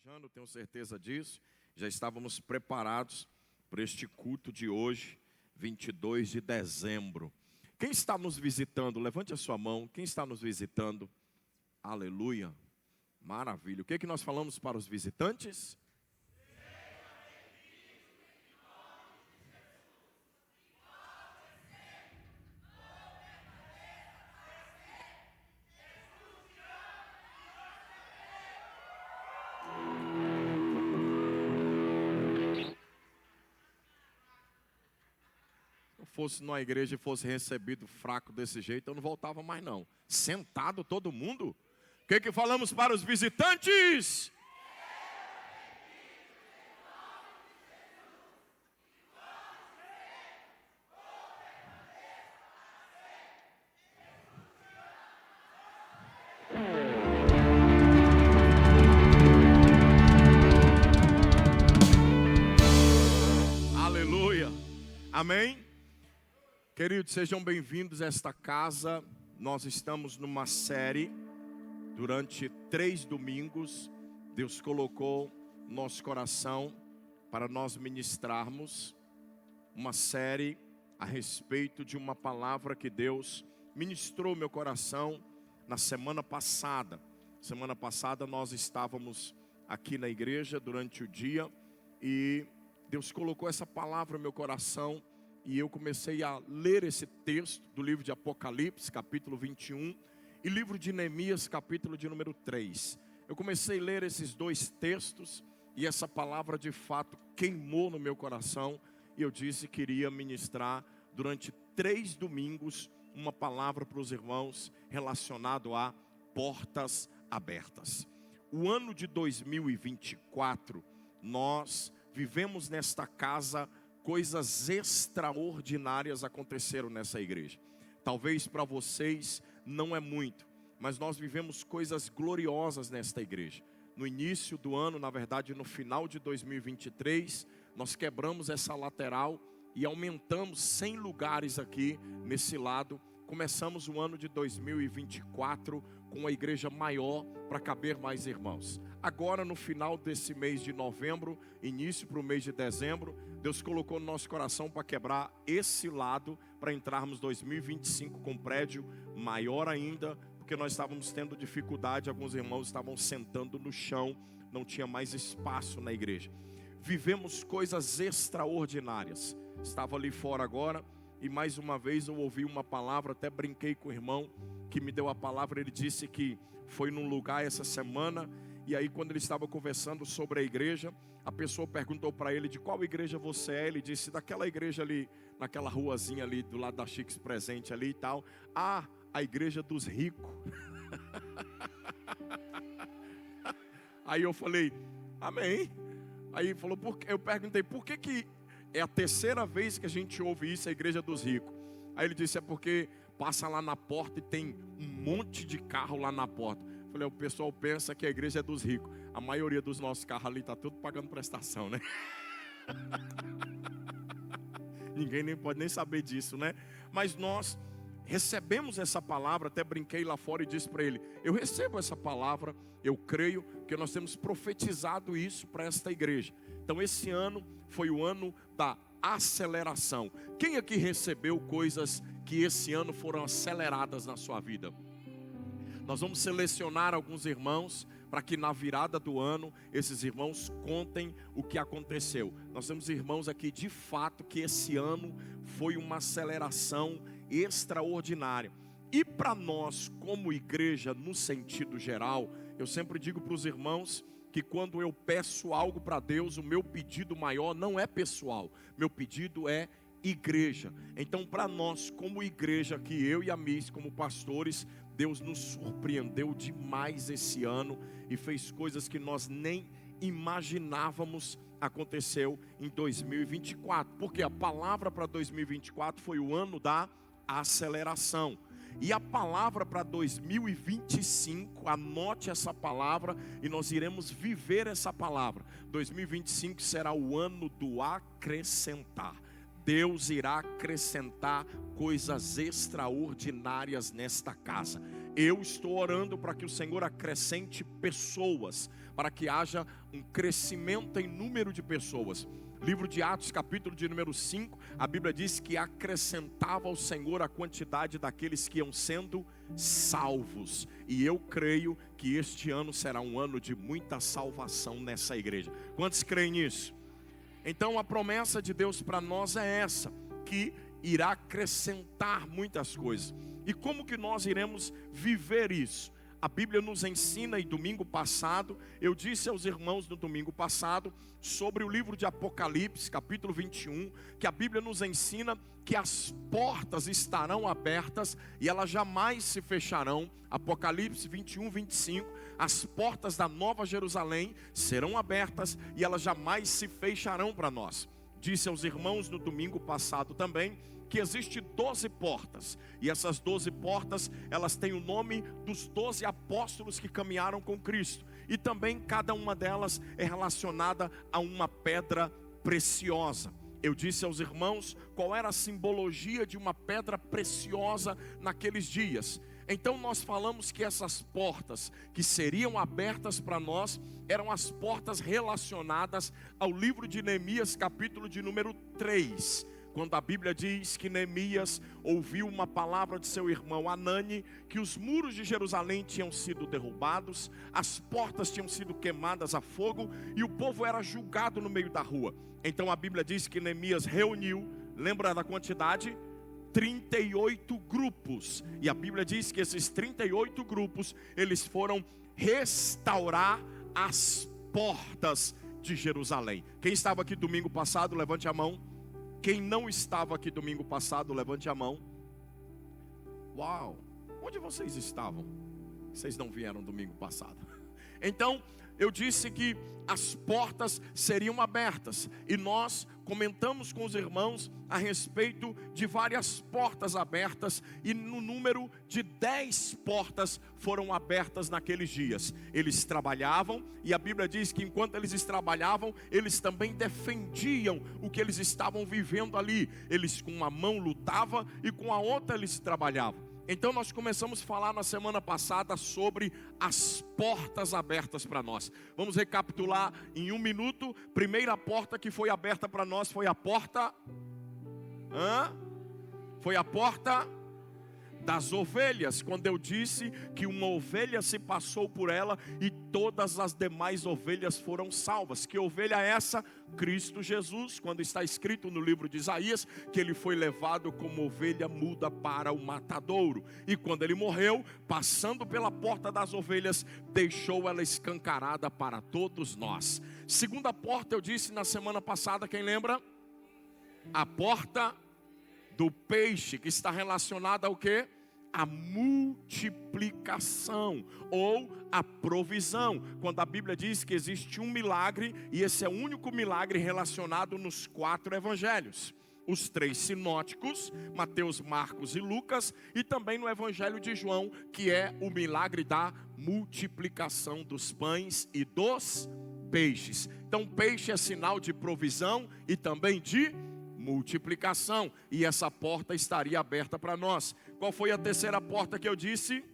viajando, tenho certeza disso. Já estávamos preparados para este culto de hoje, 22 de dezembro. Quem está nos visitando? Levante a sua mão. Quem está nos visitando? Aleluia. Maravilha. O que é que nós falamos para os visitantes? Fosse numa igreja e fosse recebido fraco desse jeito, eu não voltava mais não. Sentado todo mundo. O que é que falamos para os visitantes? Aleluia. Amém? Queridos, sejam bem-vindos a esta casa. Nós estamos numa série, durante 3 domingos, Deus colocou no nosso coração para nós ministrarmos uma série a respeito de uma palavra que Deus ministrou no meu coração na semana passada. Semana passada nós estávamos aqui na igreja durante o dia e Deus colocou essa palavra no meu coração. E eu comecei a ler esse texto do livro de Apocalipse, capítulo 21, e livro de Neemias, capítulo de número 3. Eu comecei a ler esses 2 textos, e essa palavra de fato queimou no meu coração, e eu disse que iria ministrar durante 3 domingos, uma palavra para os irmãos relacionado a portas abertas. O ano de 2024, nós vivemos nesta casa. Coisas extraordinárias aconteceram nessa igreja. Talvez para vocês não é muito, mas nós vivemos coisas gloriosas nesta igreja. No início do ano, na verdade no final de 2023, nós quebramos essa lateral e aumentamos 100 lugares aqui nesse lado. Começamos o ano de 2024 com uma igreja maior para caber mais irmãos. Agora no final desse mês de novembro, início para o mês de dezembro, Deus colocou no nosso coração para quebrar esse lado, para entrarmos 2025 com um prédio maior ainda, porque nós estávamos tendo dificuldade, alguns irmãos estavam sentando no chão, não tinha mais espaço na igreja. Vivemos coisas extraordinárias. Estava ali fora agora e mais uma vez eu ouvi uma palavra, até brinquei com o irmão que me deu a palavra, ele disse que foi num lugar essa semana. E aí quando ele estava conversando sobre a igreja, a pessoa perguntou para ele de qual igreja você é. Ele disse daquela igreja ali, naquela ruazinha ali, do lado da Chiques Presente ali e tal. Ah, a igreja dos ricos. Aí eu falei, amém. Aí ele falou, eu perguntei, por que é a 3ª vez que a gente ouve isso, a igreja dos ricos? Aí ele disse, é porque passa lá na porta e tem um monte de carro lá na porta. O pessoal pensa que a igreja é dos ricos. A maioria dos nossos carros ali está tudo pagando prestação, né? Ninguém nem pode nem saber disso, né? Mas nós recebemos essa palavra. Até brinquei lá fora e disse para ele, eu recebo essa palavra, eu creio que nós temos profetizado isso para esta igreja. Então esse ano foi o ano da aceleração. Quem aqui recebeu coisas que esse ano foram aceleradas na sua vida? Nós vamos selecionar alguns irmãos para que na virada do ano esses irmãos contem o que aconteceu. Nós temos irmãos aqui de fato que esse ano foi uma aceleração extraordinária. E para nós como igreja no sentido geral, eu sempre digo para os irmãos que quando eu peço algo para Deus, o meu pedido maior não é pessoal, meu pedido é igreja. Então para nós como igreja, que eu e a Miss como pastores, Deus nos surpreendeu demais esse ano e fez coisas que nós nem imaginávamos aconteceu em 2024. Porque a palavra para 2024 foi o ano da aceleração. E a palavra para 2025, anote essa palavra e nós iremos viver essa palavra. 2025 será o ano do acrescentar. Deus irá acrescentar coisas extraordinárias nesta casa. Eu estou orando para que o Senhor acrescente pessoas, para que haja um crescimento em número de pessoas. Livro de Atos, capítulo de número 5, a Bíblia diz que acrescentava ao Senhor a quantidade daqueles que iam sendo salvos. E eu creio que este ano será um ano de muita salvação nessa igreja. Quantos creem nisso? Então a promessa de Deus para nós é essa, que irá acrescentar muitas coisas. E como que nós iremos viver isso? A Bíblia nos ensina, e domingo passado, eu disse aos irmãos no domingo passado, sobre o livro de Apocalipse, capítulo 21, que a Bíblia nos ensina que as portas estarão abertas e elas jamais se fecharão. Apocalipse 21, 25, as portas da Nova Jerusalém serão abertas e elas jamais se fecharão para nós. Disse aos irmãos no domingo passado também, que existe 12 portas, e essas 12 portas, elas têm o nome dos 12 apóstolos que caminharam com Cristo, e também cada uma delas é relacionada a uma pedra preciosa. Eu disse aos irmãos qual era a simbologia de uma pedra preciosa naqueles dias. Então nós falamos que essas portas que seriam abertas para nós, eram as portas relacionadas ao livro de Neemias, capítulo de número 3, quando a Bíblia diz que Neemias ouviu uma palavra de seu irmão Anani, que os muros de Jerusalém tinham sido derrubados, as portas tinham sido queimadas a fogo, e o povo era julgado no meio da rua. Então a Bíblia diz que Neemias reuniu, lembra da quantidade? 38 grupos, e a Bíblia diz que esses 38 grupos, eles foram restaurar as portas de Jerusalém. Quem estava aqui domingo passado, levante a mão. Quem não estava aqui domingo passado, levante a mão. Uau, onde vocês estavam? Vocês não vieram domingo passado. Então, eu disse que as portas seriam abertas, e nós comentamos com os irmãos a respeito de várias portas abertas, e no número de 10 portas foram abertas naqueles dias. Eles trabalhavam, e a Bíblia diz que enquanto eles trabalhavam, eles também defendiam o que eles estavam vivendo ali. Eles com uma mão lutavam e com a outra eles trabalhavam. Então nós começamos a falar na semana passada sobre as portas abertas para nós. Vamos recapitular em um minuto. Primeira porta que foi aberta para nós foi a porta... Foi a porta das ovelhas, quando eu disse que uma ovelha se passou por ela e todas as demais ovelhas foram salvas. Que ovelha é essa? Cristo Jesus, quando está escrito no livro de Isaías, que ele foi levado como ovelha muda para o matadouro, e quando ele morreu, passando pela porta das ovelhas, deixou ela escancarada para todos nós. Segunda porta, eu disse na semana passada, quem lembra? A porta do peixe, que está relacionada ao quê? A multiplicação ou a provisão. Quando a Bíblia diz que existe um milagre, e esse é o único milagre relacionado nos 4 evangelhos. Os 3 sinóticos, Mateus, Marcos e Lucas, e também no evangelho de João, que é o milagre da multiplicação dos pães e dos peixes. Então peixe é sinal de provisão e também de multiplicação, e essa porta estaria aberta para nós. Qual foi a terceira porta que eu disse?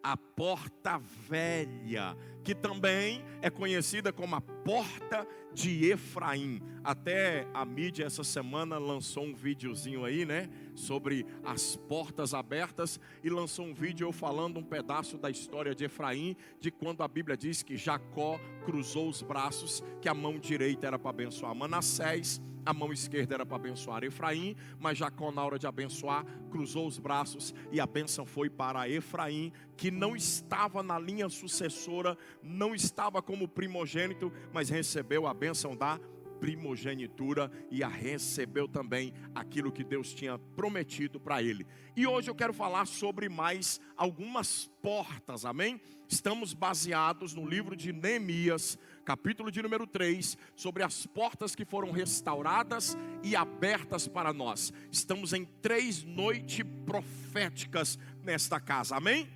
A porta velha, que também é conhecida como a porta de Efraim. Até a mídia essa semana lançou um videozinho aí, né, sobre as portas abertas, e lançou um vídeo eu falando um pedaço da história de Efraim, de quando a Bíblia diz que Jacó cruzou os braços, que a mão direita era para abençoar Manassés, a mão esquerda era para abençoar Efraim, mas Jacó, na hora de abençoar, cruzou os braços e a bênção foi para Efraim, que não estava na linha sucessora, não estava como primogênito, mas recebeu a bênção da primogenitura e a recebeu também aquilo que Deus tinha prometido para ele. E hoje eu quero falar sobre mais algumas portas, amém? Estamos baseados no livro de Neemias, capítulo de número 3, sobre as portas que foram restauradas e abertas para nós. Estamos em 3 noites proféticas nesta casa, amém?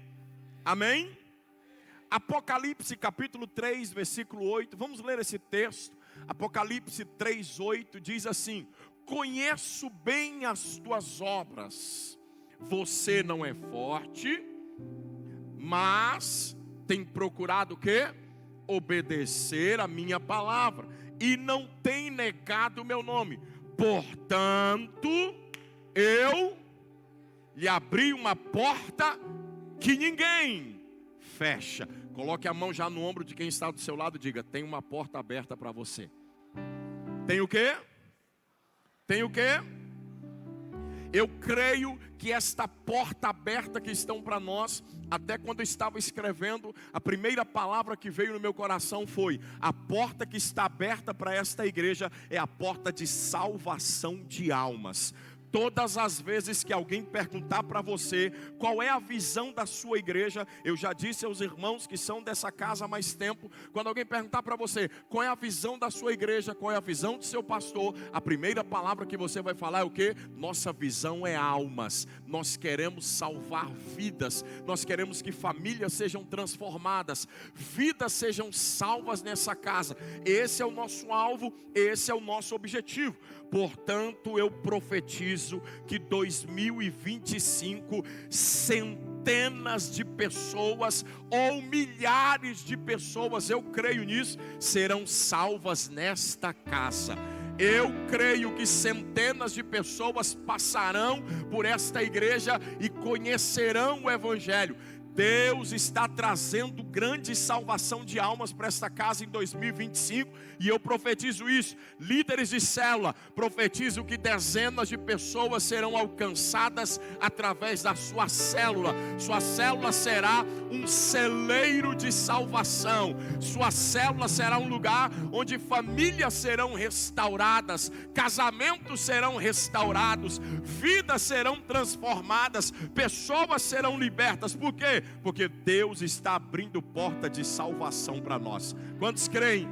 Amém? Apocalipse capítulo 3, versículo 8, vamos ler esse texto. Apocalipse 3, 8 diz assim: conheço bem as tuas obras, você não é forte, mas tem procurado o quê? Obedecer a minha palavra e não tem negado o meu nome. Portanto, eu lhe abri uma porta que ninguém fecha. Coloque a mão já no ombro de quem está do seu lado e diga: tem uma porta aberta para você. Tem o quê? Tem o quê? Eu creio que esta porta aberta que estão para nós, até quando eu estava escrevendo, a primeira palavra que veio no meu coração foi: a porta que está aberta para esta igreja é a porta de salvação de almas. Todas as vezes que alguém perguntar para você qual é a visão da sua igreja, eu já disse aos irmãos que são dessa casa há mais tempo, quando alguém perguntar para você qual é a visão da sua igreja, qual é a visão do seu pastor, a primeira palavra que você vai falar é o quê? Nossa visão é almas. Nós queremos salvar vidas, nós queremos que famílias sejam transformadas, vidas sejam salvas nessa casa. Esse é o nosso alvo, esse é o nosso objetivo. Portanto, eu profetizo que 2025, centenas de pessoas ou milhares de pessoas, eu creio nisso, serão salvas nesta casa. Eu creio que centenas de pessoas passarão por esta igreja e conhecerão o Evangelho. Deus está trazendo grande salvação de almas para esta casa em 2025, e eu profetizo isso. Líderes de célula, profetizo que dezenas de pessoas serão alcançadas através da sua célula. Sua célula será um celeiro de salvação. Sua célula será um lugar onde famílias serão restauradas, casamentos serão restaurados, vidas serão transformadas, pessoas serão libertas. Por quê? Porque Deus está abrindo porta de salvação para nós. Quantos creem?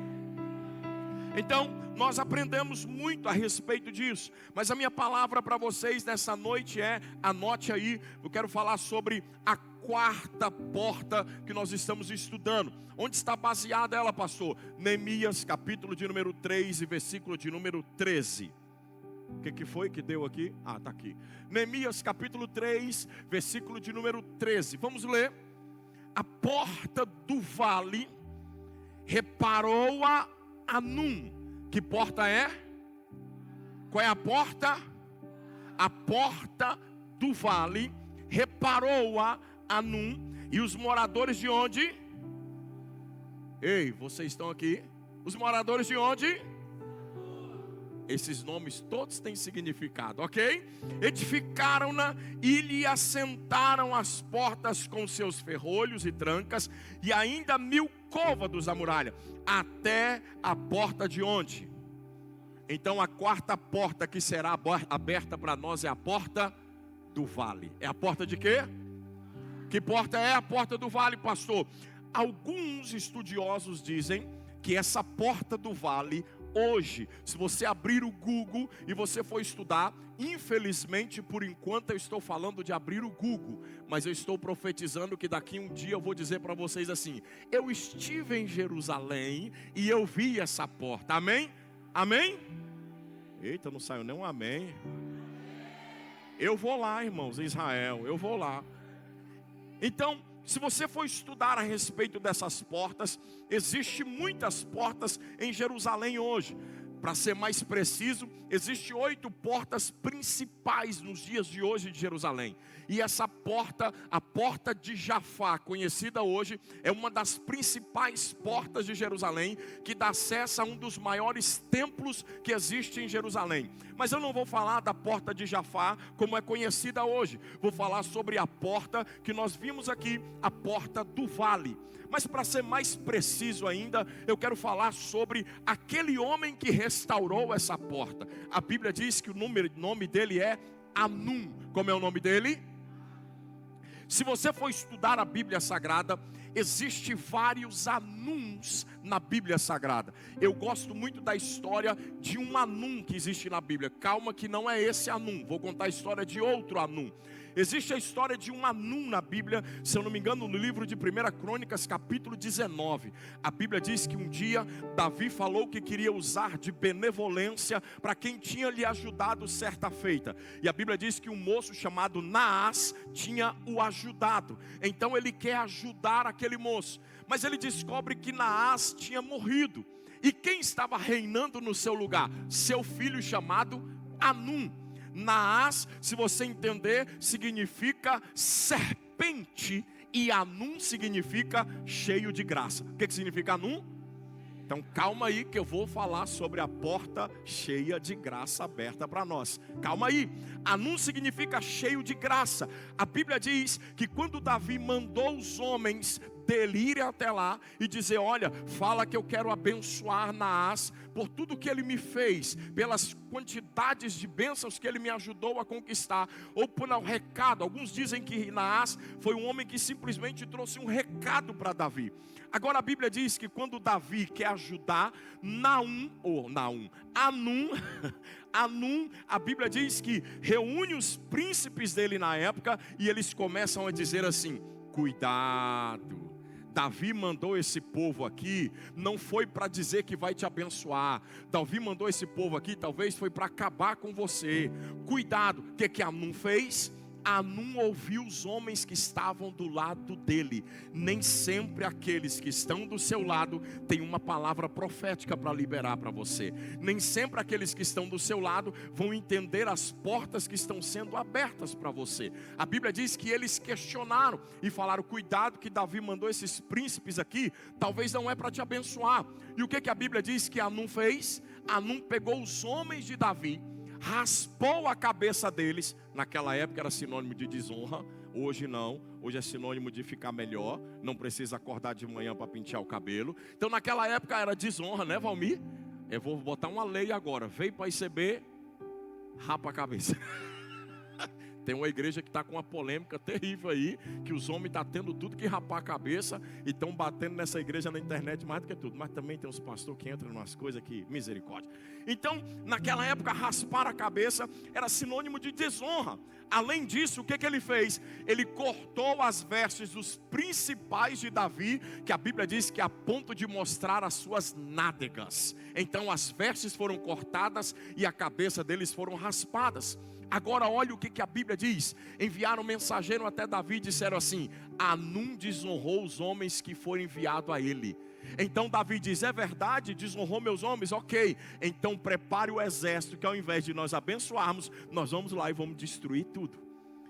Então, nós aprendemos muito a respeito disso. Mas a minha palavra para vocês nessa noite é, anote aí, eu quero falar sobre a quarta porta que nós estamos estudando. Onde está baseada ela, pastor? Neemias, capítulo de número 3 e versículo de número 13. O que foi que deu aqui? Ah, está aqui. Neemias capítulo 3, versículo de número 13. Vamos ler. A porta do vale reparou a Hanum. Que porta é? Qual é a porta? A porta do vale reparou a Hanum. E os moradores de onde? Ei, vocês estão aqui? Os moradores de onde? Esses nomes todos têm significado, ok? Edificaram-na e lhe assentaram as portas com seus ferrolhos e trancas, e ainda 1000 côvados da muralha, até a porta de onde? Então a quarta porta que será aberta para nós é a porta do vale. É a porta de quê? Que porta é a porta do vale, pastor? Alguns estudiosos dizem que essa porta do vale, hoje, se você abrir o Google e você for estudar, infelizmente, por enquanto eu estou falando de abrir o Google, mas eu estou profetizando que daqui um dia eu vou dizer para vocês assim: eu estive em Jerusalém e eu vi essa porta. Amém? Amém? Eita, não saiu nem um amém. Eu vou lá, irmãos, em Israel, eu vou lá. Então, se você for estudar a respeito dessas portas, existem muitas portas em Jerusalém hoje. Para ser mais preciso, existem 8 portas principais nos dias de hoje de Jerusalém. E essa porta, a porta de Jafá, conhecida hoje, é uma das principais portas de Jerusalém, que dá acesso a um dos maiores templos que existe em Jerusalém. Mas eu não vou falar da porta de Jafá como é conhecida hoje. Vou falar sobre a porta que nós vimos aqui, a porta do vale. Mas para ser mais preciso ainda, eu quero falar sobre aquele homem que restaurou essa porta. A Bíblia diz que o nome dele é Hanum. Como é o nome dele? Se você for estudar a Bíblia Sagrada, existem vários Hanuns na Bíblia Sagrada. Eu gosto muito da história de um Hanum que existe na Bíblia. Calma que não é esse Hanum, vou contar a história de outro Hanum. Existe a história de um Anum na Bíblia, se eu não me engano, no livro de 1 Crônicas, capítulo 19. A Bíblia diz que um dia Davi falou que queria usar de benevolência para quem tinha lhe ajudado certa feita. E a Bíblia diz que um moço chamado Naás tinha o ajudado. Então ele quer ajudar aquele moço, mas ele descobre que Naás tinha morrido. E quem estava reinando no seu lugar? Seu filho chamado Anum. Naás, se você entender, significa serpente, e Anum significa cheio de graça. O que significa Anum? Então calma aí que eu vou falar sobre a porta cheia de graça aberta para nós. Calma aí. Anum significa cheio de graça. A Bíblia diz que quando Davi mandou os homens dele irem até lá e dizer: olha, fala que eu quero abençoar Naás por tudo que ele me fez, pelas quantidades de bênçãos que ele me ajudou a conquistar, ou por um recado. Alguns dizem que Naás foi um homem que simplesmente trouxe um recado para Davi. Agora a Bíblia diz que quando Davi quer ajudar Anum, a Bíblia diz que reúne os príncipes dele na época e eles começam a dizer assim: cuidado, Davi mandou esse povo aqui, não foi para dizer que vai te abençoar. Davi mandou esse povo aqui, talvez foi para acabar com você. Cuidado. O que Anum fez? Anum ouviu os homens que estavam do lado dele. Nem sempre aqueles que estão do seu lado têm uma palavra profética para liberar para você. Nem sempre aqueles que estão do seu lado vão entender as portas que estão sendo abertas para você. A Bíblia diz que eles questionaram e falaram: cuidado que Davi mandou esses príncipes aqui, talvez não é para te abençoar. E o que a Bíblia diz que Anum fez? Anum pegou os homens de Davi, raspou a cabeça deles. Naquela época era sinônimo de desonra, hoje não, hoje é sinônimo de ficar melhor, não precisa acordar de manhã para pentear o cabelo. Então naquela época era desonra, né, Valmir? Eu vou botar uma lei agora: veio para ICB, rapa a cabeça. Tem uma igreja que está com uma polêmica terrível aí, que os homens estão tendo tudo que rapar a cabeça e estão batendo nessa igreja na internet mais do que tudo. Mas também tem uns pastores que entram em umas coisas que, misericórdia. Então, naquela época, raspar a cabeça era sinônimo de desonra. Além disso, o que ele fez? Ele cortou as vestes dos principais de Davi, que a Bíblia diz que é a ponto de mostrar as suas nádegas. Então as vestes foram cortadas e a cabeça deles foram raspadas. Agora olha o que a Bíblia diz. Enviaram um mensageiro até Davi e disseram assim: Anum desonrou os homens que foram enviados a ele. Então Davi diz: é verdade, desonrou meus homens? Ok, então prepare o exército, que ao invés de nós abençoarmos, nós vamos lá e vamos destruir tudo.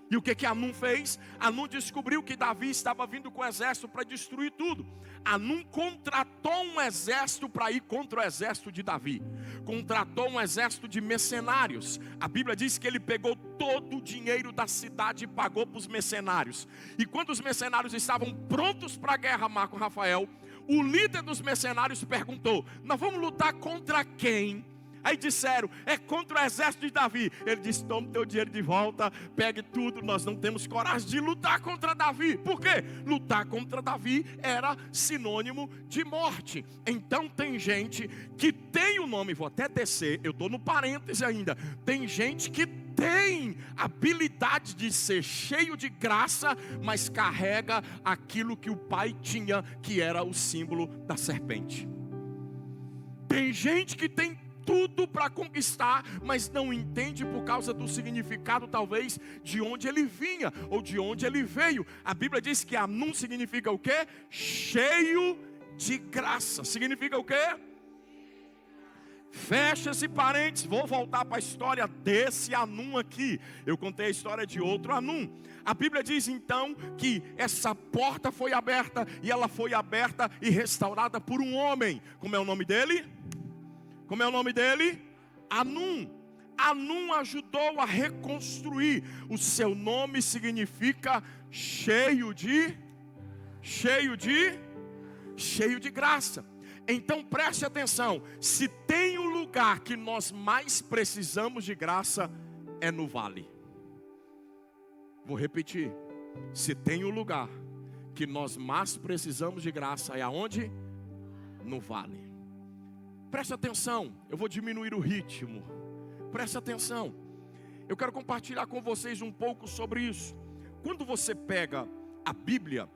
E o que Anum fez? Anum descobriu que Davi estava vindo com o exército para destruir tudo. Anum contratou um exército para ir contra o exército de Davi. Contratou um exército de mercenários. A Bíblia diz que ele pegou todo o dinheiro da cidade e pagou para os mercenários. E quando os mercenários estavam prontos para a guerra, Marco Rafael, o líder dos mercenários perguntou: nós vamos lutar contra quem? Aí disseram: é contra o exército de Davi. Ele disse: toma teu dinheiro de volta, pegue tudo, nós não temos coragem de lutar contra Davi. Por quê? Lutar contra Davi era sinônimo de morte. Então tem gente que tem o nome, vou até descer, eu estou no parêntese ainda. Tem gente que tem habilidade de ser cheio de graça, mas carrega aquilo que o pai tinha, que era o símbolo da serpente. Tem gente que tem tudo para conquistar, mas não entende por causa do significado, talvez, de onde ele vinha, ou de onde ele veio. A Bíblia diz que Anum significa o quê? Cheio de graça. Significa o quê? Fecha esse parênteses, vou voltar para a história desse Anum aqui. Eu contei a história de outro Anum. A Bíblia diz então que essa porta foi aberta, e ela foi aberta e restaurada por um homem. Como é o nome dele? Como é o nome dele? Anum. Anum ajudou a reconstruir. O seu nome significa cheio de graça. Então preste atenção. Se tem um lugar que nós mais precisamos de graça, é no vale. Vou repetir. Se tem um lugar que nós mais precisamos de graça, é aonde? No vale. Preste atenção, eu vou diminuir o ritmo. Preste atenção. Eu quero compartilhar com vocês um pouco sobre isso. Quando você pega a Bíblia,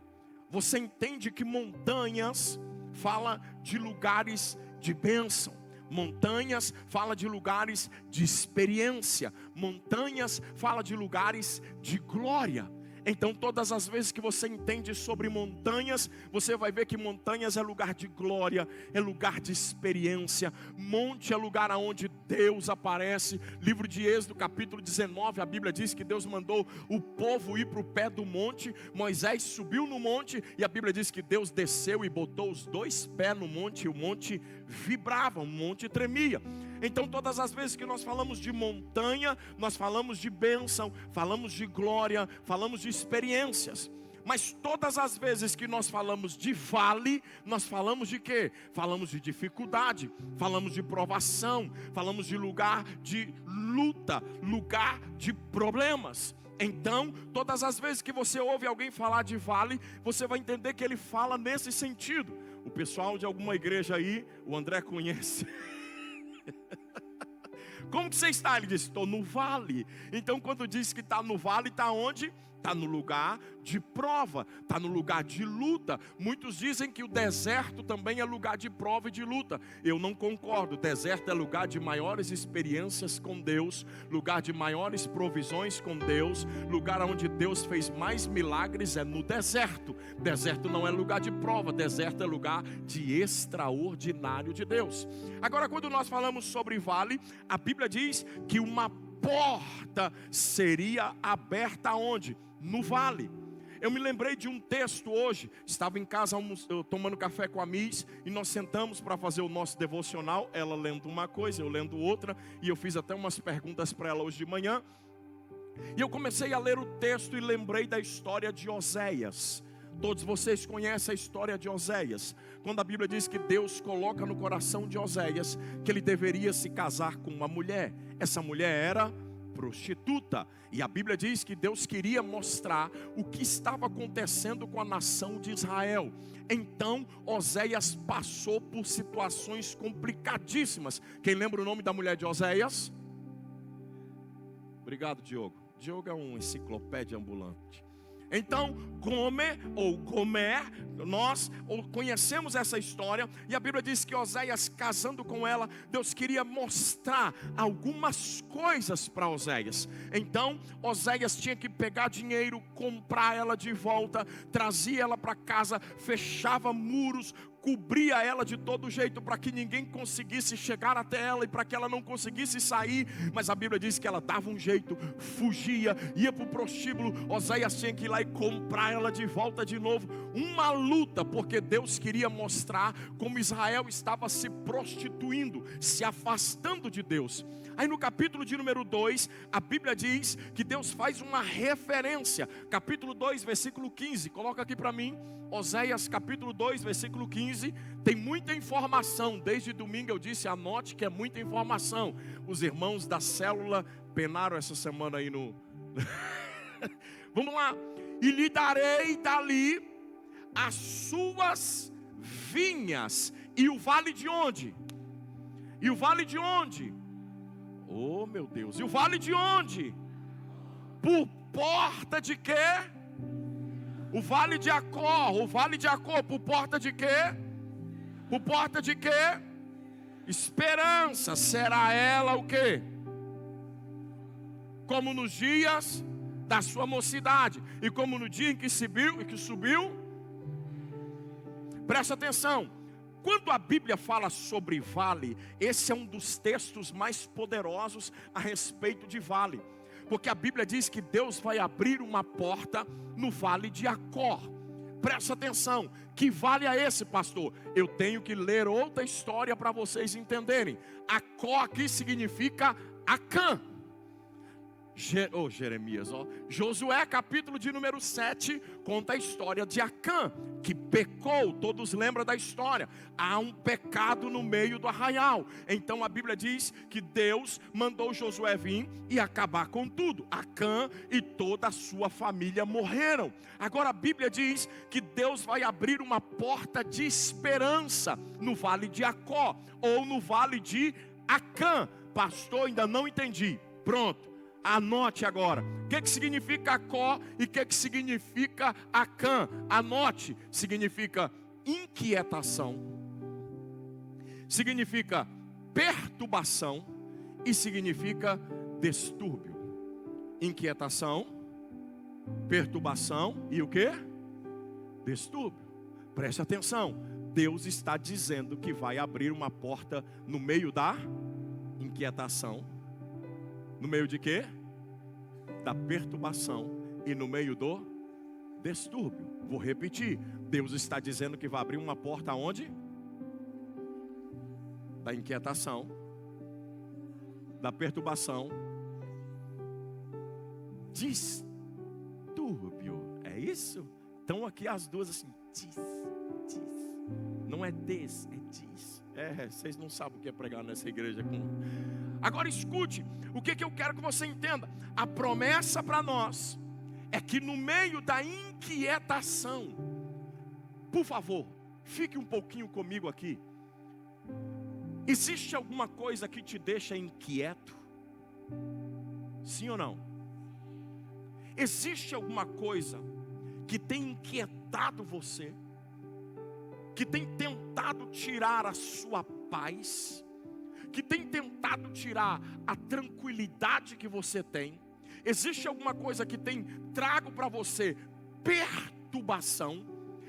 você entende que montanhas fala de lugares de bênção. Montanhas fala de lugares de experiência. Montanhas fala de lugares de glória. Então todas as vezes que você entende sobre montanhas, você vai ver que montanhas é lugar de glória, é lugar de experiência. Monte é lugar onde Deus aparece. Livro de Êxodo capítulo 19, a Bíblia diz que Deus mandou o povo ir para o pé do monte. Moisés subiu no monte e a Bíblia diz que Deus desceu e botou os dois pés no monte, e o monte vibrava, o monte tremia. Então todas as vezes que nós falamos de montanha, nós falamos de bênção, falamos de glória, falamos de experiências. Mas todas as vezes que nós falamos de vale, nós falamos de quê? Falamos de dificuldade, falamos de provação, falamos de lugar de luta, lugar de problemas. Então, todas as vezes que você ouve alguém falar de vale, você vai entender que ele fala nesse sentido. O pessoal de alguma igreja aí, o André conhece. Como que você está? Ele disse, estou no vale. Então quando diz que está no vale, está onde? Está no lugar de prova, está no lugar de luta. Muitos dizem que o deserto também é lugar de prova e de luta. Eu não concordo. O deserto é lugar de maiores experiências com Deus, lugar de maiores provisões com Deus, lugar onde Deus fez mais milagres é no deserto. Deserto não é lugar de prova, deserto é lugar de extraordinário de Deus. Agora, quando nós falamos sobre vale, a Bíblia diz que uma porta seria aberta onde? No vale. Eu me lembrei de um texto hoje. Estava em casa tomando café com a Miss, e nós sentamos para fazer o nosso devocional. Ela lendo uma coisa, eu lendo outra, e eu fiz até umas perguntas para ela hoje de manhã. E eu comecei a ler o texto e lembrei da história de Oséias. Todos vocês conhecem a história de Oséias, quando a Bíblia diz que Deus coloca no coração de Oséias que ele deveria se casar com uma mulher. Essa mulher era prostituta, e a Bíblia diz que Deus queria mostrar o que estava acontecendo com a nação de Israel. Então Oséias passou por situações complicadíssimas. Quem lembra o nome da mulher de Oséias? Obrigado, Diogo. Diogo é um enciclopédia ambulante. Então, Gomer, nós conhecemos essa história, e a Bíblia diz que Oséias, casando com ela, Deus queria mostrar algumas coisas para Oséias. Então, Oséias tinha que pegar dinheiro, comprar ela de volta, trazia ela para casa, fechava muros, cobria ela de todo jeito para que ninguém conseguisse chegar até ela e para que ela não conseguisse sair. Mas a Bíblia diz que ela dava um jeito, fugia, ia para o prostíbulo. Oséias tinha que ir lá e comprar ela de volta de novo. Uma luta, porque Deus queria mostrar como Israel estava se prostituindo, se afastando de Deus. Aí no capítulo de número 2, a Bíblia diz que Deus faz uma referência. Capítulo 2, versículo 15, coloca aqui para mim. Oséias capítulo 2, versículo 15, tem muita informação. Desde domingo eu disse, anote que é muita informação. Os irmãos da célula penaram essa semana aí no... Vamos lá. E lhe darei dali as suas vinhas. E o vale de onde? E o vale de onde? Oh meu Deus, e o vale de onde? Por porta de quê? O vale de Acor, por porta de quê? Por porta de quê? Esperança. Será ela o quê? Como nos dias da sua mocidade, e como no dia em que subiu. Presta atenção. Quando a Bíblia fala sobre vale, esse é um dos textos mais poderosos a respeito de vale. Porque a Bíblia diz que Deus vai abrir uma porta no vale de Acor. Presta atenção, que vale é esse, pastor? Eu tenho que ler outra história para vocês entenderem. Acor aqui significa Acã. Jeremias, Josué capítulo de número 7 conta a história de Acã, que pecou. Todos lembram da história. Há um pecado no meio do arraial. Então a Bíblia diz que Deus mandou Josué vir e acabar com tudo. Acã e toda a sua família morreram. Agora a Bíblia diz que Deus vai abrir uma porta de esperança no vale de Acó, ou no vale de Acã. Pastor, ainda não entendi. Pronto. Anote agora. O que significa Acó e o que significa Acã? Anote. Significa inquietação, significa perturbação e significa distúrbio. Inquietação, perturbação e o que? Distúrbio. Preste atenção. Deus está dizendo que vai abrir uma porta no meio da inquietação. No meio de quê? Da perturbação e no meio do distúrbio. Vou repetir. Deus está dizendo que vai abrir uma porta aonde? Da inquietação, da perturbação, distúrbio. É isso? Então aqui as duas assim, diz. Não é des, é diz. Vocês não sabem o que é pregar nessa igreja. Agora escute, o que eu quero que você entenda. A promessa para nós é que no meio da inquietação, por favor, fique um pouquinho comigo aqui. Existe alguma coisa que te deixa inquieto? Sim ou não? Existe alguma coisa que tem inquietado você? Que tem tentado tirar a sua paz? Que tem tentado tirar a tranquilidade que você tem? Existe alguma coisa que tem trago para você perturbação?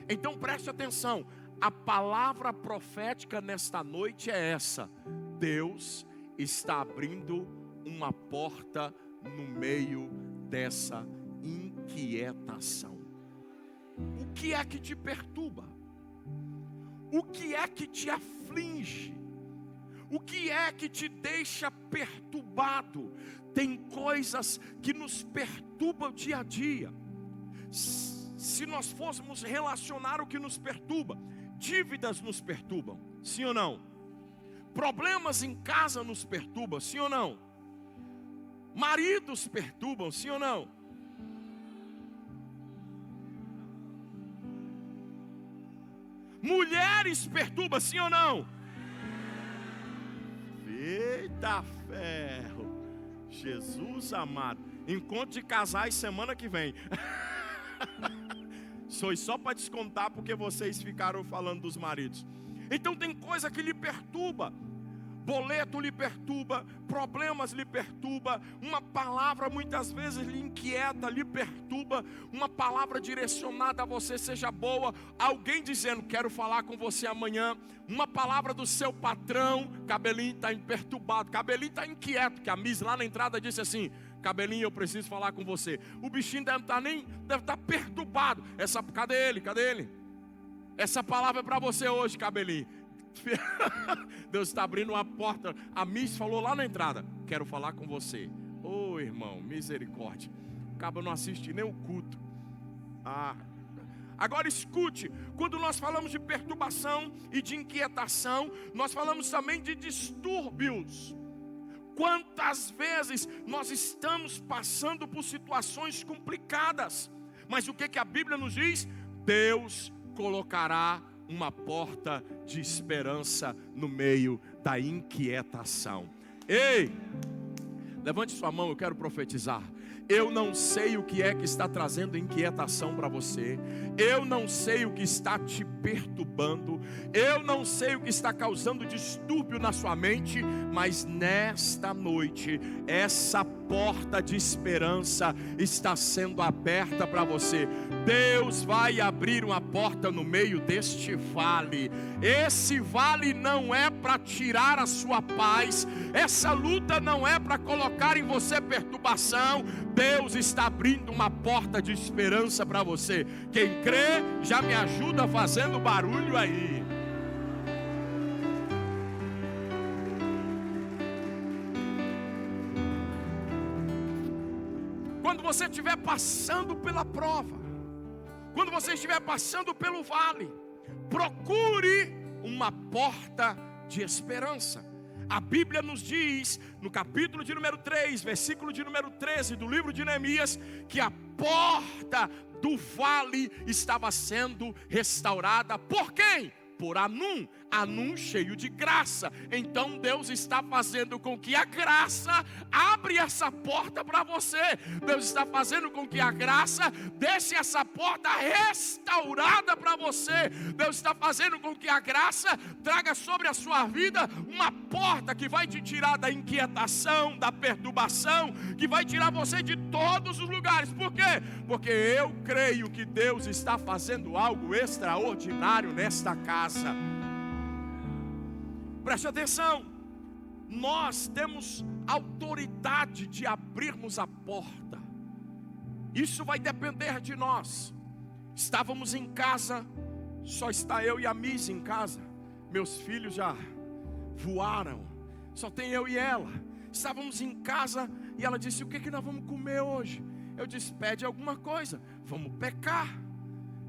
Então preste atenção. A palavra profética nesta noite é essa: Deus está abrindo uma porta no meio dessa inquietação. O que é que te perturba? O que é que te aflige? O que é que te deixa perturbado? Tem coisas que nos perturbam dia a dia. Se nós fôssemos relacionar o que nos perturba, dívidas nos perturbam, sim ou não? Problemas em casa nos perturbam, sim ou não? Maridos perturbam, sim ou não? Mulheres perturbam, sim ou não? Eita ferro! Jesus amado. Encontro de casais semana que vem. Foi só para descontar porque vocês ficaram falando dos maridos. Então tem coisa que lhe perturba. Boleto lhe perturba, problemas lhe perturba, uma palavra muitas vezes lhe inquieta, lhe perturba, uma palavra direcionada a você, seja boa, alguém dizendo, quero falar com você amanhã, uma palavra do seu patrão, Cabelinho está perturbado, Cabelinho está inquieto, que a Miss lá na entrada disse assim, Cabelinho, eu preciso falar com você. O bichinho deve estar perturbado. Cadê ele? Essa palavra é para você hoje, Cabelinho. Deus está abrindo uma porta. A Miss falou lá na entrada, quero falar com você. Ô irmão, misericórdia. Acaba não assistir nem o culto. Agora escute, quando nós falamos de perturbação e de inquietação, nós falamos também de distúrbios. Quantas vezes nós estamos passando por situações complicadas, mas o que a Bíblia nos diz? Deus colocará uma porta de esperança no meio da inquietação. Ei, levante sua mão, eu quero profetizar. Eu não sei o que é que está trazendo inquietação para você. Eu não sei o que está te perturbando. Eu não sei o que está causando distúrbio na sua mente. Mas nesta noite, essa porta de esperança está sendo aberta para você. Deus vai abrir uma porta no meio deste vale. Esse vale não é para tirar a sua paz. Essa luta não é para colocar em você perturbação. Deus está abrindo uma porta de esperança para você. Quem crê, já me ajuda fazendo barulho aí. Quando você estiver passando pela prova, quando você estiver passando pelo vale, procure uma porta de esperança. A Bíblia nos diz, no capítulo de número 3, versículo de número 13 do livro de Neemias, que a porta do vale estava sendo restaurada. Por quem? por Hanum, Hanum cheio de graça. Então Deus está fazendo com que a graça abra essa porta para você. Deus está fazendo com que a graça deixe essa porta restaurada para você. Deus está fazendo com que a graça traga sobre a sua vida uma porta que vai te tirar da inquietação, da perturbação, que vai tirar você de todos os lugares. Por quê? Porque eu creio que Deus está fazendo algo extraordinário nesta casa. Preste atenção, nós temos autoridade de abrirmos a porta. Isso vai depender de nós. Estávamos em casa, só está eu e a Miss em casa. Meus filhos já voaram, só tem eu e ela. Estávamos em casa e ela disse: o que nós vamos comer hoje? Eu disse: pede alguma coisa, vamos pecar.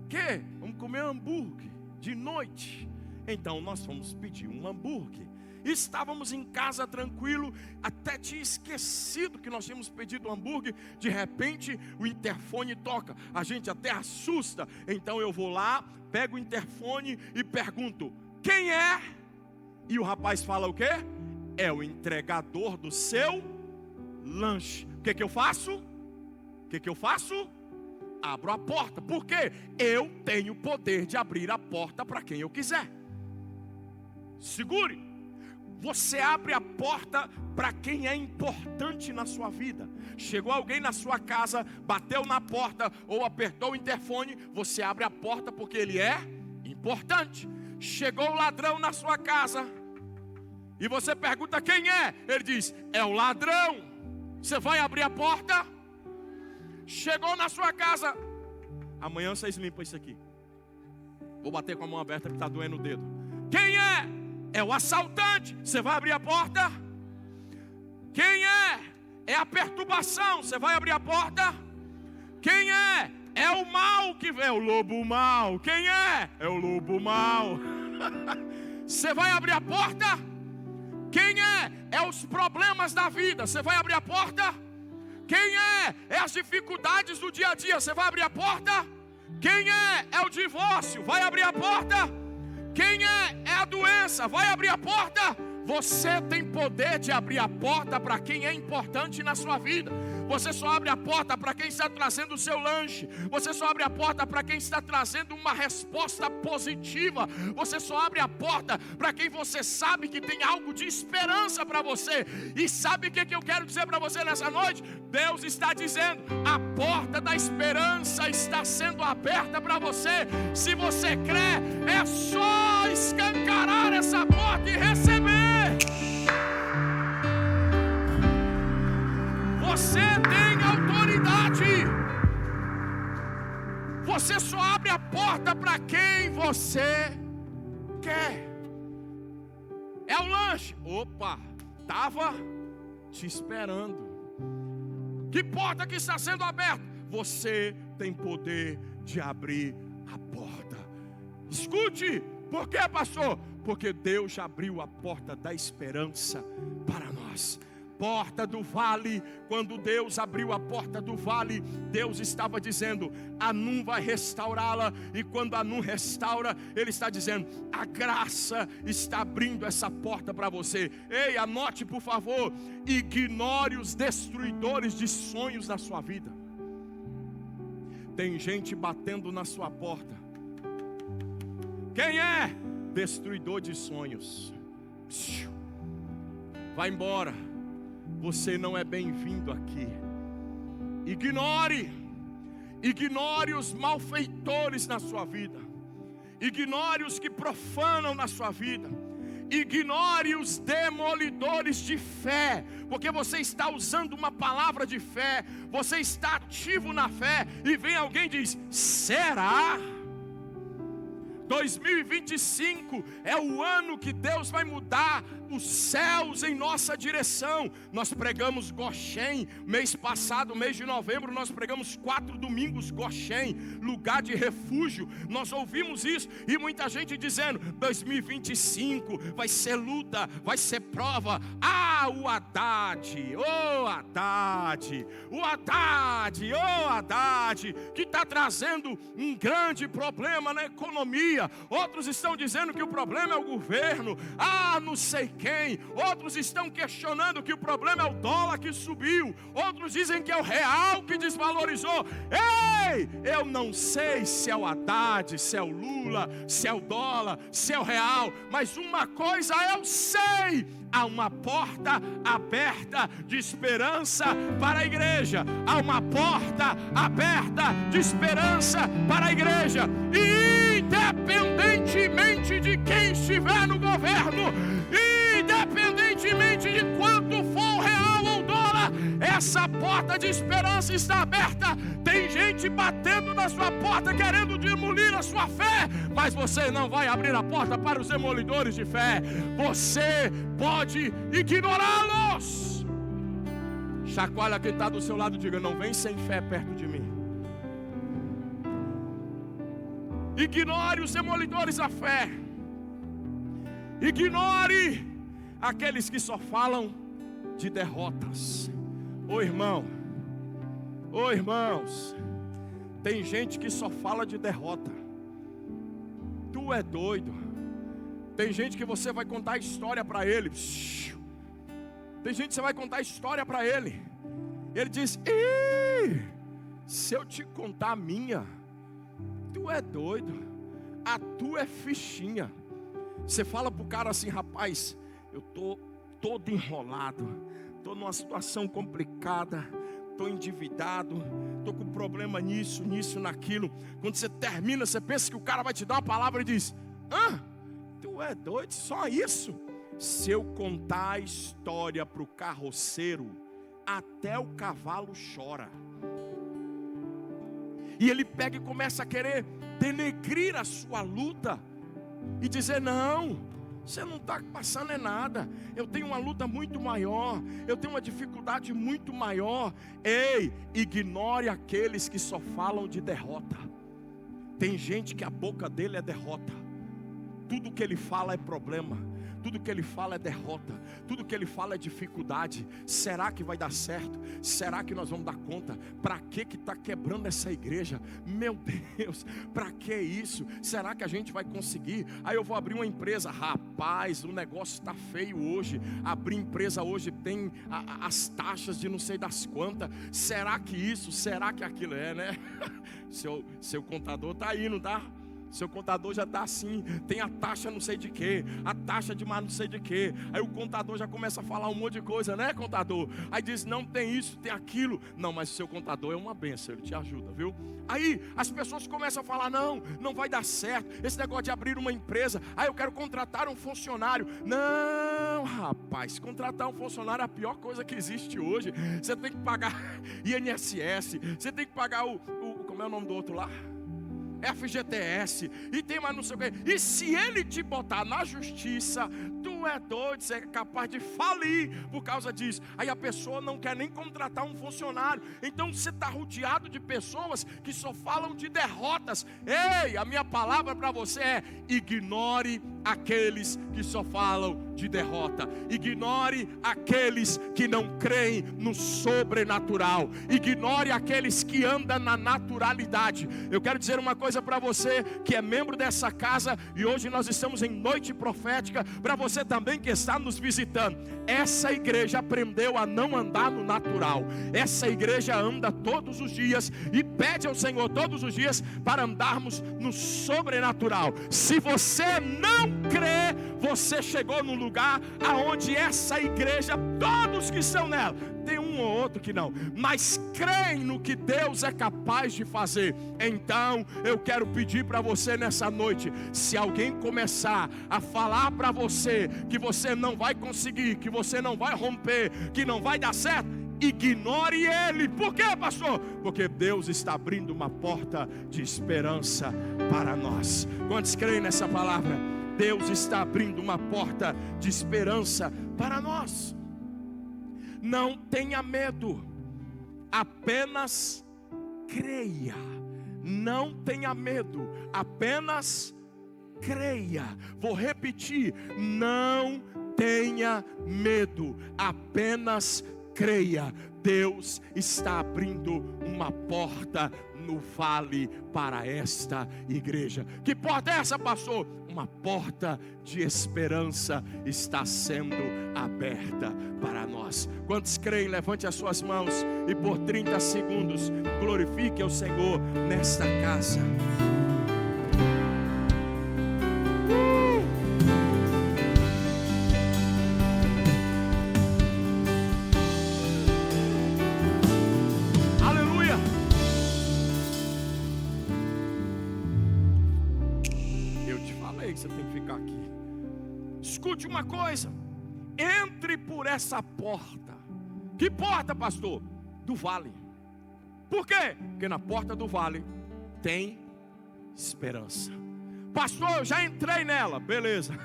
Que? Vamos comer hambúrguer de noite. Então nós fomos pedir um hambúrguer. Estávamos em casa tranquilo, até tinha esquecido que nós tínhamos pedido um hambúrguer. De repente o interfone toca, a gente até assusta. Então eu vou lá, pego o interfone e pergunto: quem é? E o rapaz fala o quê? É o entregador do seu lanche. O que eu faço? O que eu faço? Abro a porta. Por quê? Eu tenho o poder de abrir a porta para quem eu quiser. Segure. Você abre a porta para quem é importante na sua vida. Chegou alguém na sua casa, bateu na porta ou apertou o interfone, você abre a porta porque ele é importante. Chegou o ladrão na sua casa e você pergunta: quem é? Ele diz: é o ladrão. Você vai abrir a porta? Chegou na sua casa: amanhã vocês limpam isso aqui. Vou bater com a mão aberta que está doendo o dedo. Quem é? É o assaltante. Você vai abrir a porta? Quem é? É a perturbação. Você vai abrir a porta? Quem é? É o mal que vem. É o lobo mau. Quem é? É o lobo mau. Você vai abrir a porta? Quem é? É os problemas da vida. Você vai abrir a porta? Quem é? É as dificuldades do dia a dia. Você vai abrir a porta? Quem é? É o divórcio. Vai abrir a porta? Quem é? É a doença. Vai abrir a porta? Você tem poder de abrir a porta para quem é importante na sua vida. Você só abre a porta para quem está trazendo o seu lanche. Você só abre a porta para quem está trazendo uma resposta positiva. Você só abre a porta para quem você sabe que tem algo de esperança para você. E sabe o que eu quero dizer para você nessa noite? Deus está dizendo: a porta da esperança está sendo aberta para você. Se você crê, é só escancarar essa porta e receber. Você tem autoridade. Você só abre a porta para quem você quer. É o lanche. Opa, estava te esperando. Que porta que está sendo aberta? Você tem poder de abrir a porta. Escute, por quê, pastor? Porque Deus já abriu a porta da esperança para nós. Porta do vale. Quando Deus abriu a porta do vale, Deus estava dizendo: Hanum vai restaurá-la. E quando Hanum restaura, Ele está dizendo: a graça está abrindo essa porta para você. Ei, anote por favor: ignore os destruidores de sonhos da sua vida. Tem gente batendo na sua porta. Quem é? Destruidor de sonhos. Vai embora. Você não é bem-vindo aqui. Ignore os malfeitores na sua vida. Ignore os que profanam na sua vida. Ignore os demolidores de fé, porque você está usando uma palavra de fé, você está ativo na fé, e vem alguém e diz: será? 2025 é o ano que Deus vai mudar os céus em nossa direção. Nós pregamos Goshen, mês passado, mês de novembro, nós pregamos 4 domingos Goshen, lugar de refúgio. Nós ouvimos isso e muita gente dizendo: 2025 vai ser luta, vai ser prova. Ah, o Haddad, que está trazendo um grande problema na economia. pandemia, outros estão dizendo que o problema é o governo, não sei quem, outros estão questionando que o problema é o dólar que subiu, outros dizem que é o real que desvalorizou. Ei, eu não sei se é o Haddad, se é o Lula, se é o dólar, se é o real, mas uma coisa eu sei: há uma porta aberta de esperança para a igreja. Há uma porta aberta de esperança para a igreja. E independentemente de quem estiver no governo, independentemente de quanto for o real ou o dólar, essa porta de esperança está aberta. Tem gente batendo na sua porta querendo demolir a sua fé, mas você não vai abrir a porta para os demolidores de fé. Você pode ignorá-los. Chacoalha quem está do seu lado e diga: não vem sem fé perto de mim. Ignore os demolidores da fé. Ignore aqueles que só falam de derrotas. Irmãos, tem gente que só fala de derrota. Tu é doido. Tem gente que você vai contar história para ele. Tem gente que você vai contar história para ele. Ele diz: se eu te contar a minha, tu é doido. A tua é fichinha. Você fala pro cara assim: rapaz, eu tô todo enrolado, tô numa situação complicada, tô endividado, tô com problema nisso, naquilo. Quando você termina, você pensa que o cara vai te dar uma palavra e diz: tu é doido, só isso? Se eu contar a história pro carroceiro, até o cavalo chora. E ele pega e começa a querer denegrir a sua luta e dizer: não, você não está passando é nada, eu tenho uma luta muito maior, eu tenho uma dificuldade muito maior. Ei, ignore aqueles que só falam de derrota. Tem gente que a boca dele é derrota, tudo que ele fala é problema, tudo que ele fala é derrota, tudo que ele fala é dificuldade. Será que vai dar certo? Será que nós vamos dar conta? Para que está quebrando essa igreja? Meu Deus, para que isso? Será que a gente vai conseguir? Aí eu vou abrir uma empresa. Rapaz, o negócio está feio hoje. Abrir empresa hoje tem as taxas de não sei das quantas. Será que isso? Será que aquilo é, né? Seu contador está aí, não está? Seu contador já está assim, tem a taxa não sei de quê, a taxa de mais não sei de quê. Aí o contador já começa a falar um monte de coisa, né, contador? Aí diz: não, tem isso, tem aquilo. Não, mas o seu contador é uma bênção, ele te ajuda, viu? Aí as pessoas começam a falar: não vai dar certo esse negócio de abrir uma empresa. Aí eu quero contratar um funcionário. Não, rapaz, contratar um funcionário é a pior coisa que existe hoje. Você tem que pagar INSS, você tem que pagar como é o nome do outro lá? FGTS, e tem mais não sei o que. E se ele te botar na justiça, tu é doido, você é capaz de falir por causa disso. Aí a pessoa não quer nem contratar um funcionário. Então você está rodeado de pessoas que só falam de derrotas. Ei, a minha palavra para você é: ignore aqueles que só falam de derrota. Ignore aqueles que não creem no sobrenatural. Ignore aqueles que andam na naturalidade. Eu quero dizer uma coisa para você que é membro dessa casa, e hoje nós estamos em noite profética. Para você também que está nos visitando, essa igreja aprendeu a não andar no natural. Essa igreja anda todos os dias e pede ao Senhor todos os dias para andarmos no sobrenatural. Se você não crê, você chegou no lugar aonde essa igreja, todos que estão nela, tem um ou outro que não, mas creem no que Deus é capaz de fazer. Então eu quero pedir para você nessa noite: se alguém começar a falar para você que você não vai conseguir, que você não vai romper, que não vai dar certo, ignore ele. Por quê, pastor? Porque Deus está abrindo uma porta de esperança para nós. Quantos creem nessa palavra? Deus está abrindo uma porta de esperança para nós. Não tenha medo, apenas creia. Não tenha medo, apenas creia. Vou repetir: não tenha medo, apenas creia. Deus está abrindo uma porta no vale para esta igreja. Que porta é essa, pastor? Uma porta de esperança está sendo aberta para nós. Quantos creem? Levante as suas mãos e por 30 segundos glorifique ao Senhor nesta casa. Você tem que ficar aqui. Escute uma coisa: entre por essa porta. Que porta, pastor? Do vale. Por quê? Porque na porta do vale tem esperança. Pastor, eu já entrei nela. Beleza,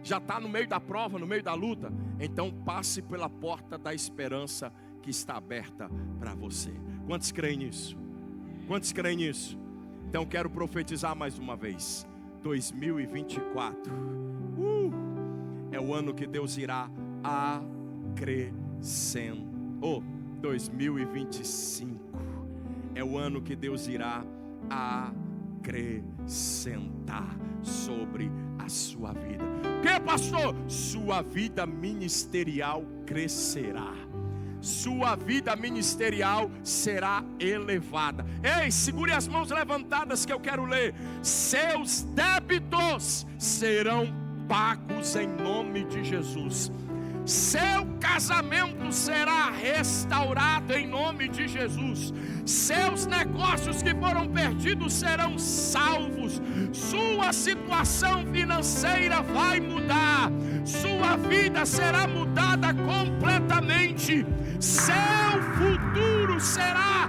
já está no meio da prova, no meio da luta. Então passe pela porta da esperança que está aberta para você. Quantos creem nisso? Quantos creem nisso? Então quero profetizar mais uma vez. 2024 é o ano que Deus irá acrescentar. 2025 é o ano que Deus irá acrescentar sobre a sua vida. Que, pastor? Sua vida ministerial crescerá. Sua vida ministerial será elevada. Ei, segure as mãos levantadas que eu quero ler. Seus débitos serão pagos em nome de Jesus. Seu casamento será restaurado em nome de Jesus. Seus negócios que foram perdidos serão salvos. Sua situação financeira vai mudar. Sua vida será mudada completamente. Seu futuro será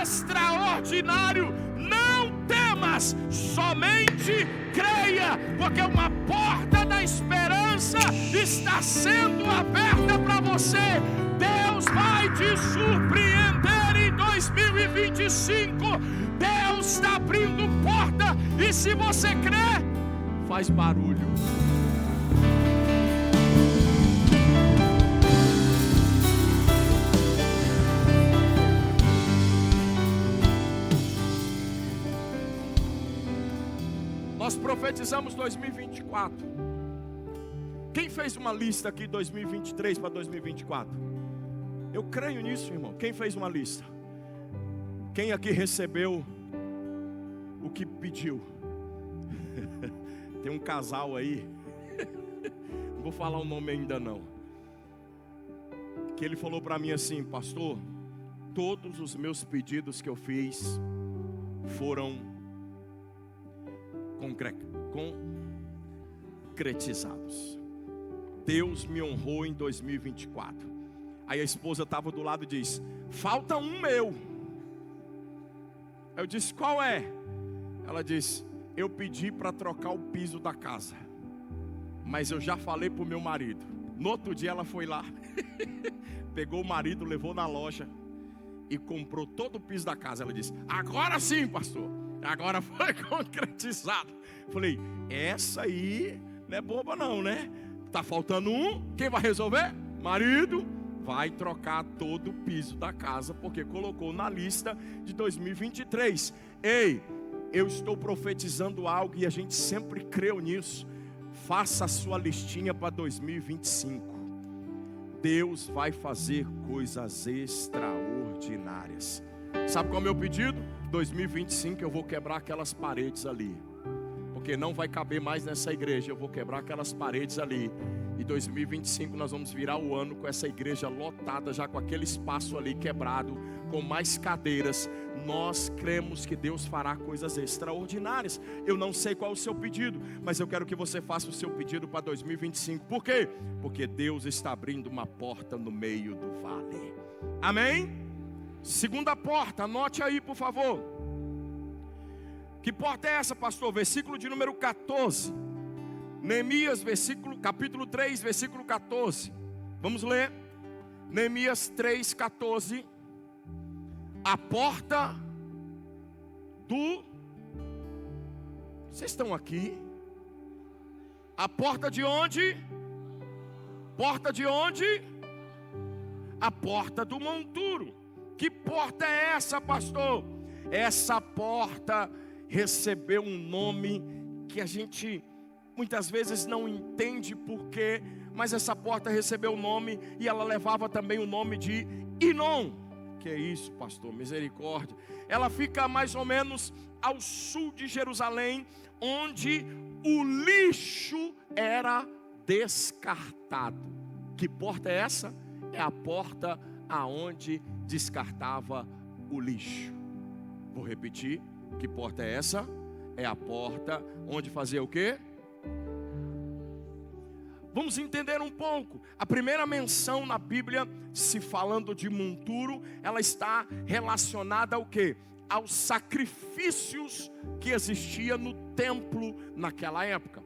extraordinário. Não temas, somente creia, porque uma porta da esperança está sendo aberta para você. Deus vai te surpreender em 2025. Deus está abrindo porta, e se você crê, faz barulho. Nós profetizamos 2024. Quem fez uma lista aqui 2023 para 2024? Eu creio nisso, irmão. Quem fez uma lista? Quem aqui recebeu o que pediu? Tem um casal aí, não vou falar o nome ainda não, que ele falou para mim assim: pastor, todos os meus pedidos que eu fiz foram concretizados. Deus me honrou em 2024. Aí a esposa estava do lado e disse: falta um meu. Eu disse: qual é? Ela disse: eu pedi para trocar o piso da casa, mas eu já falei para o meu marido. No outro dia ela foi lá, pegou o marido, levou na loja e comprou todo o piso da casa. Ela disse: agora sim, pastor, agora foi concretizado. Falei: essa aí não é boba não, né? Tá faltando um, quem vai resolver? Marido. Vai trocar todo o piso da casa, porque colocou na lista de 2023. Ei, eu estou profetizando algo e a gente sempre creu nisso. Faça a sua listinha para 2025. Deus vai fazer coisas extraordinárias. Sabe qual é o meu pedido? 2025 eu vou quebrar aquelas paredes ali, porque não vai caber mais nessa igreja. Eu vou quebrar aquelas paredes ali. E 2025 nós vamos virar o ano com essa igreja lotada, já com aquele espaço ali quebrado, com mais cadeiras. Nós cremos que Deus fará coisas extraordinárias. Eu não sei qual é o seu pedido, mas eu quero que você faça o seu pedido para 2025. Por quê? Porque Deus está abrindo uma porta no meio do vale. Amém? Segunda porta, anote aí por favor. Que porta é essa, pastor? Versículo de número 14. Neemias, capítulo 3, versículo 14. Vamos ler. Neemias 3, 14. A porta do... Vocês estão aqui? A porta de onde? Porta de onde? A porta do monturo. Que porta é essa, pastor? Essa porta recebeu um nome que a gente muitas vezes não entende porquê, mas essa porta recebeu o nome e ela levava também o nome de Inom. Que é isso, pastor? Misericórdia. Ela fica mais ou menos ao sul de Jerusalém, onde o lixo era descartado. Que porta é essa? É a porta aonde descartava o lixo. Vou repetir. Que porta é essa? É a porta onde fazia o quê? Vamos entender um pouco. A primeira menção na Bíblia, se falando de monturo, ela está relacionada ao quê? Aos sacrifícios que existia no templo naquela época.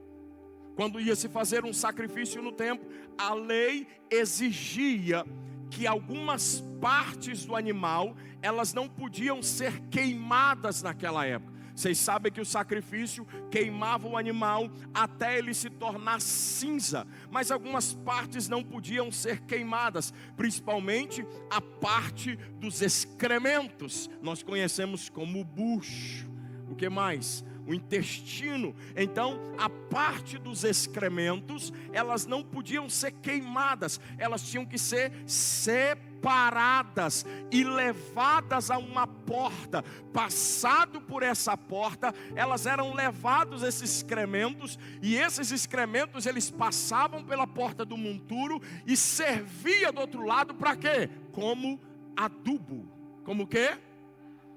Quando ia se fazer um sacrifício no templo, a lei exigia que algumas partes do animal, elas não podiam ser queimadas naquela época. Vocês sabem que o sacrifício queimava o animal até ele se tornar cinza, mas algumas partes não podiam ser queimadas, principalmente a parte dos excrementos. Nós conhecemos como o bucho. O que mais? O intestino. Então, a parte dos excrementos, elas não podiam ser queimadas, elas tinham que ser separadas e levadas a uma porta. Passado por essa porta, elas eram levados esses excrementos, e esses excrementos eles passavam pela porta do monturo e servia do outro lado para quê? Como adubo. Como quê?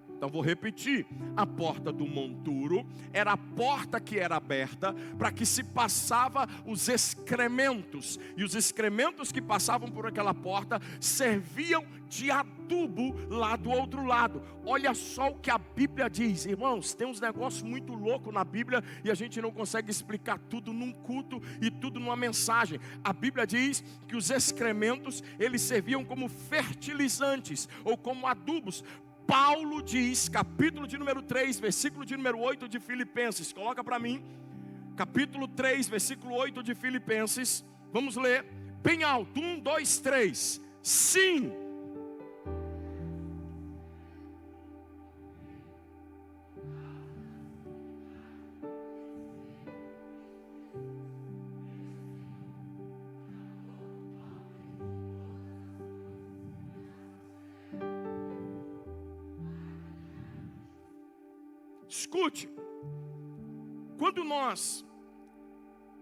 Então vou repetir, a porta do monturo era a porta que era aberta para que se passava os excrementos, e os excrementos que passavam por aquela porta serviam de adubo lá do outro lado. Olha só o que a Bíblia diz, irmãos, tem uns negócios muito loucos na Bíblia e a gente não consegue explicar tudo num culto e tudo numa mensagem. A Bíblia diz que os excrementos eles serviam como fertilizantes ou como adubos. Paulo diz, capítulo de número 3, versículo de número 8 de Filipenses, coloca para mim, capítulo 3, versículo 8 de Filipenses, vamos ler, bem alto, 1, 2, 3, sim, escute, quando nós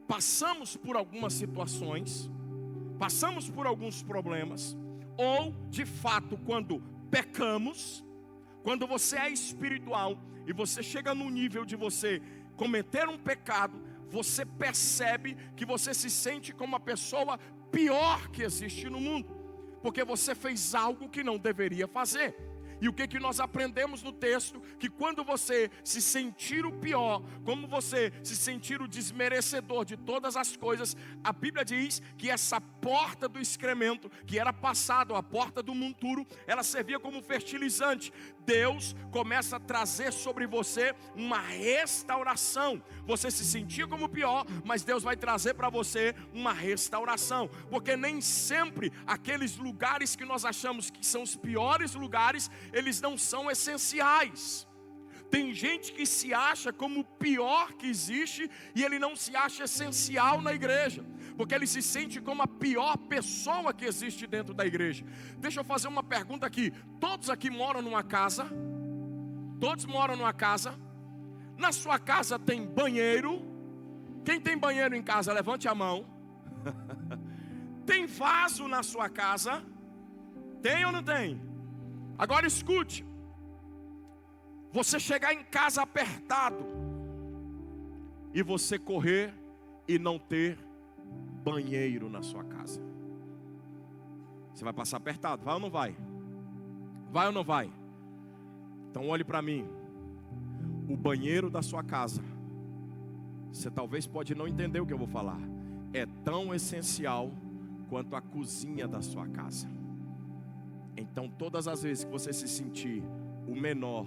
passamos por algumas situações, passamos por alguns problemas, ou de fato quando pecamos, quando você é espiritual e você chega no nível de você cometer um pecado, você percebe que você se sente como a pessoa pior que existe no mundo, porque você fez algo que não deveria fazer. E o que nós aprendemos no texto? Que quando você se sentir o pior, como você se sentir o desmerecedor de todas as coisas, a Bíblia diz que essa porta do excremento, que era passado, a porta do monturo, ela servia como fertilizante. Deus começa a trazer sobre você uma restauração. Você se sentia como pior, mas Deus vai trazer para você uma restauração. Porque nem sempre aqueles lugares que nós achamos que são os piores lugares, eles não são essenciais. Tem gente que se acha como o pior que existe e ele não se acha essencial na igreja, porque ele se sente como a pior pessoa que existe dentro da igreja. Deixa eu fazer uma pergunta aqui. Todos aqui moram numa casa? Todos moram numa casa? Na sua casa tem banheiro? Quem tem banheiro em casa, levante a mão. Tem vaso na sua casa? Tem ou não tem? Agora escute, você chegar em casa apertado e você correr e não ter banheiro na sua casa, você vai passar apertado, vai ou não vai? Vai ou não vai? Então olhe para mim, o banheiro da sua casa, você talvez pode não entender o que eu vou falar, é tão essencial quanto a cozinha da sua casa. Então todas as vezes que você se sentir o menor,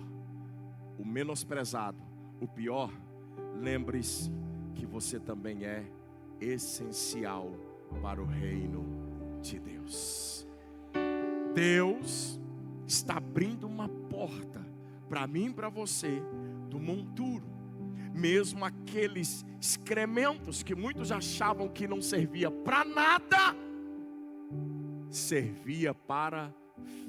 o menosprezado, o pior, lembre-se que você também é essencial para o reino de Deus. Deus está abrindo uma porta para mim e para você, do monturo. Mesmo aqueles excrementos que muitos achavam que não servia para nada, servia para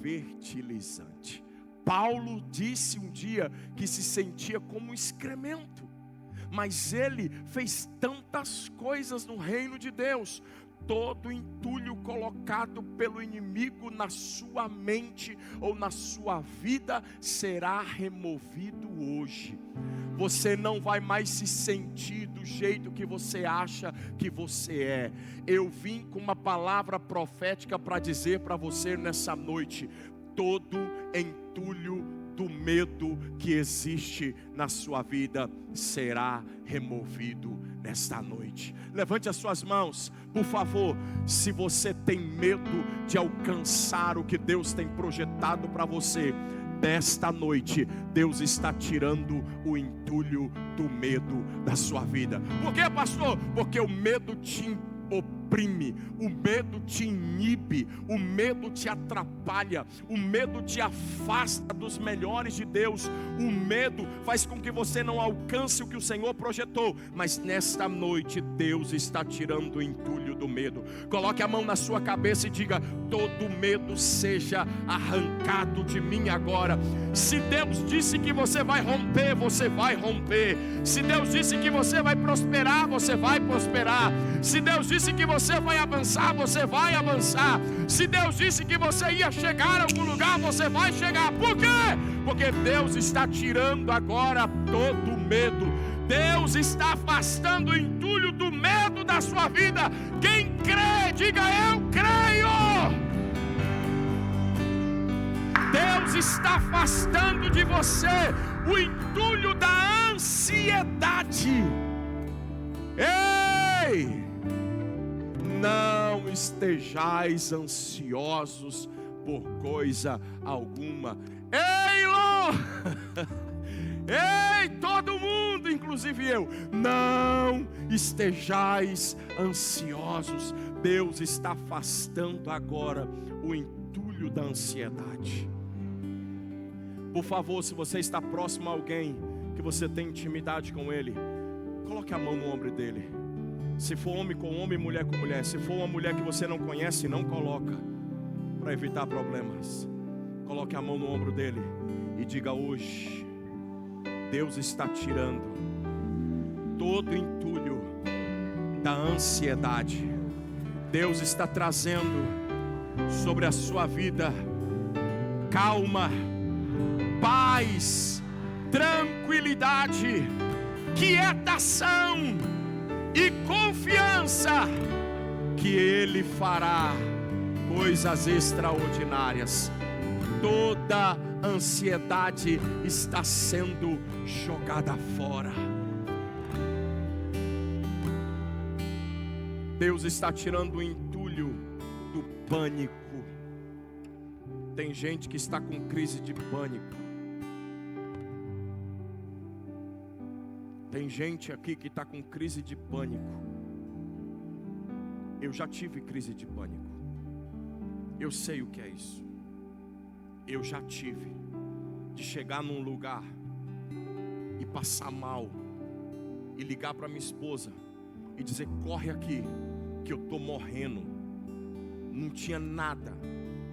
fertilizante. Paulo disse um dia que se sentia como um excremento, mas ele fez tantas coisas no reino de Deus. Todo entulho colocado pelo inimigo na sua mente ou na sua vida será removido hoje. Você não vai mais se sentir do jeito que você acha que você é. Eu vim com uma palavra profética para dizer para você nessa noite: todo entulho do medo que existe na sua vida será removido nesta noite. Levante as suas mãos, por favor. Se você tem medo de alcançar o que Deus tem projetado para você, desta noite Deus está tirando o entulho do medo da sua vida. Por quê, pastor? Porque o medo te oprime, o medo te inibe, o medo te atrapalha, o medo te afasta dos melhores de Deus, o medo faz com que você não alcance o que o Senhor projetou. Mas nesta noite Deus está tirando o entulho do medo. Coloque a mão na sua cabeça e diga: todo medo seja arrancado de mim agora. Se Deus disse que você vai romper, você vai romper. Se Deus disse que você vai prosperar, você vai prosperar. Se Deus disse que você vai avançar, você vai avançar. Se Deus disse que você ia chegar a algum lugar, você vai chegar. Por quê? Porque Deus está tirando agora todo o medo. Deus está afastando o entulho do medo da sua vida. Quem crê, diga: eu creio. Deus está afastando de você o entulho da ansiedade. Ei! Não estejais ansiosos por coisa alguma. Ei, Lô! Ei, todo mundo, inclusive eu, não estejais ansiosos. Deus está afastando agora o entulho da ansiedade. Por favor, se você está próximo a alguém que você tem intimidade com ele, coloque a mão no ombro dele. Se for homem com homem, mulher com mulher. Se for uma mulher que você não conhece, não coloca, para evitar problemas. Coloque a mão no ombro dele e diga: hoje Deus está tirando todo o entulho da ansiedade. Deus está trazendo sobre a sua vida calma, paz, tranquilidade, quietação e confiança que Ele fará coisas extraordinárias. Toda ansiedade está sendo jogada fora. Deus está tirando o entulho do pânico. Tem gente que está com crise de pânico. Tem gente aqui que está com crise de pânico. Eu já tive crise de pânico. Eu sei o que é isso. Eu já tive de chegar num lugar e passar mal e ligar para minha esposa e dizer: corre aqui que eu estou morrendo. Não tinha nada,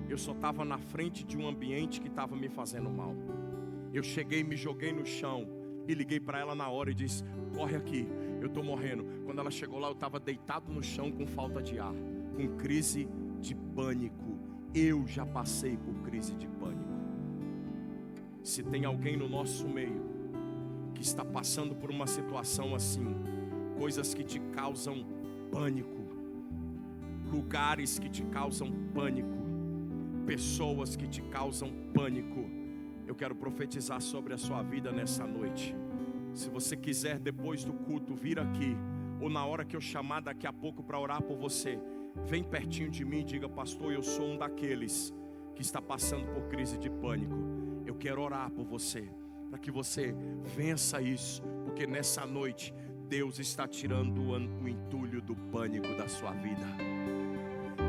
eu só estava na frente de um ambiente que estava me fazendo mal. Eu cheguei, me joguei no chão e liguei para ela na hora e disse: corre aqui, eu estou morrendo. Quando ela chegou lá, eu estava deitado no chão com falta de ar, com crise de pânico. Eu já passei por crise de pânico. Se tem alguém no nosso meio que está passando por uma situação assim, coisas que te causam pânico, lugares que te causam pânico, pessoas que te causam pânico, eu quero profetizar sobre a sua vida nessa noite. Se você quiser, depois do culto, vir aqui, ou na hora que eu chamar daqui a pouco para orar por você, vem pertinho de mim e diga: pastor, eu sou um daqueles que está passando por crise de pânico. Eu quero orar por você, para que você vença isso, porque nessa noite Deus está tirando o entulho do pânico da sua vida.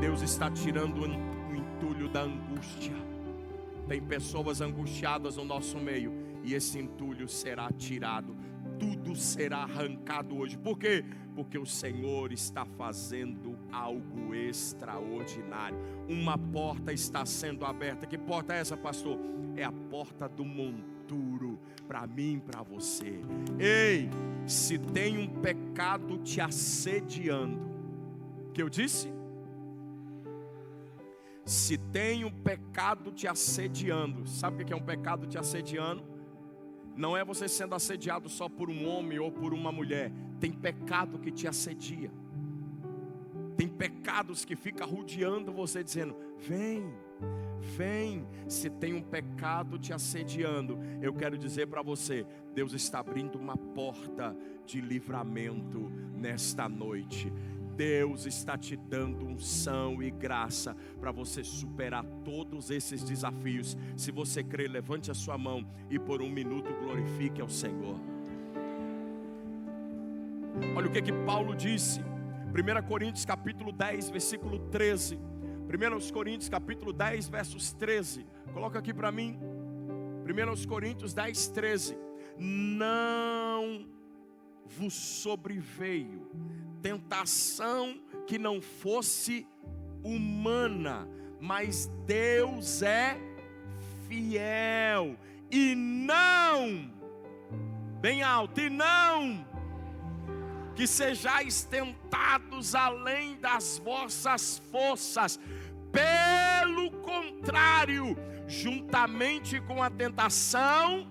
Deus está tirando o entulho da angústia. Tem pessoas angustiadas no nosso meio, e esse entulho será tirado. Tudo será arrancado hoje. Por quê? Porque o Senhor está fazendo algo extraordinário. Uma porta está sendo aberta. Que porta é essa, pastor? É a porta do monturo, para mim, para você. Ei, se tem um pecado te assediando, que eu disse? Se tem um pecado te assediando, sabe o que é um pecado te assediando? Não é você sendo assediado só por um homem ou por uma mulher. Tem pecado que te assedia. Tem pecados que ficam rodeando você, dizendo: vem, vem. Se tem um pecado te assediando, eu quero dizer para você: Deus está abrindo uma porta de livramento nesta noite. Deus está te dando unção e graça para você superar todos esses desafios. Se você crê, levante a sua mão e por um minuto glorifique ao Senhor. Olha o que Paulo disse, 1 Coríntios capítulo 10, versículo 13. 1 Coríntios capítulo 10, versos 13. Coloca aqui para mim. 1 Coríntios 10, 13. Não vos sobreveio tentação que não fosse humana, mas Deus é fiel, e não, bem alto, e não que sejais tentados além das vossas forças. Pelo contrário, juntamente com a tentação,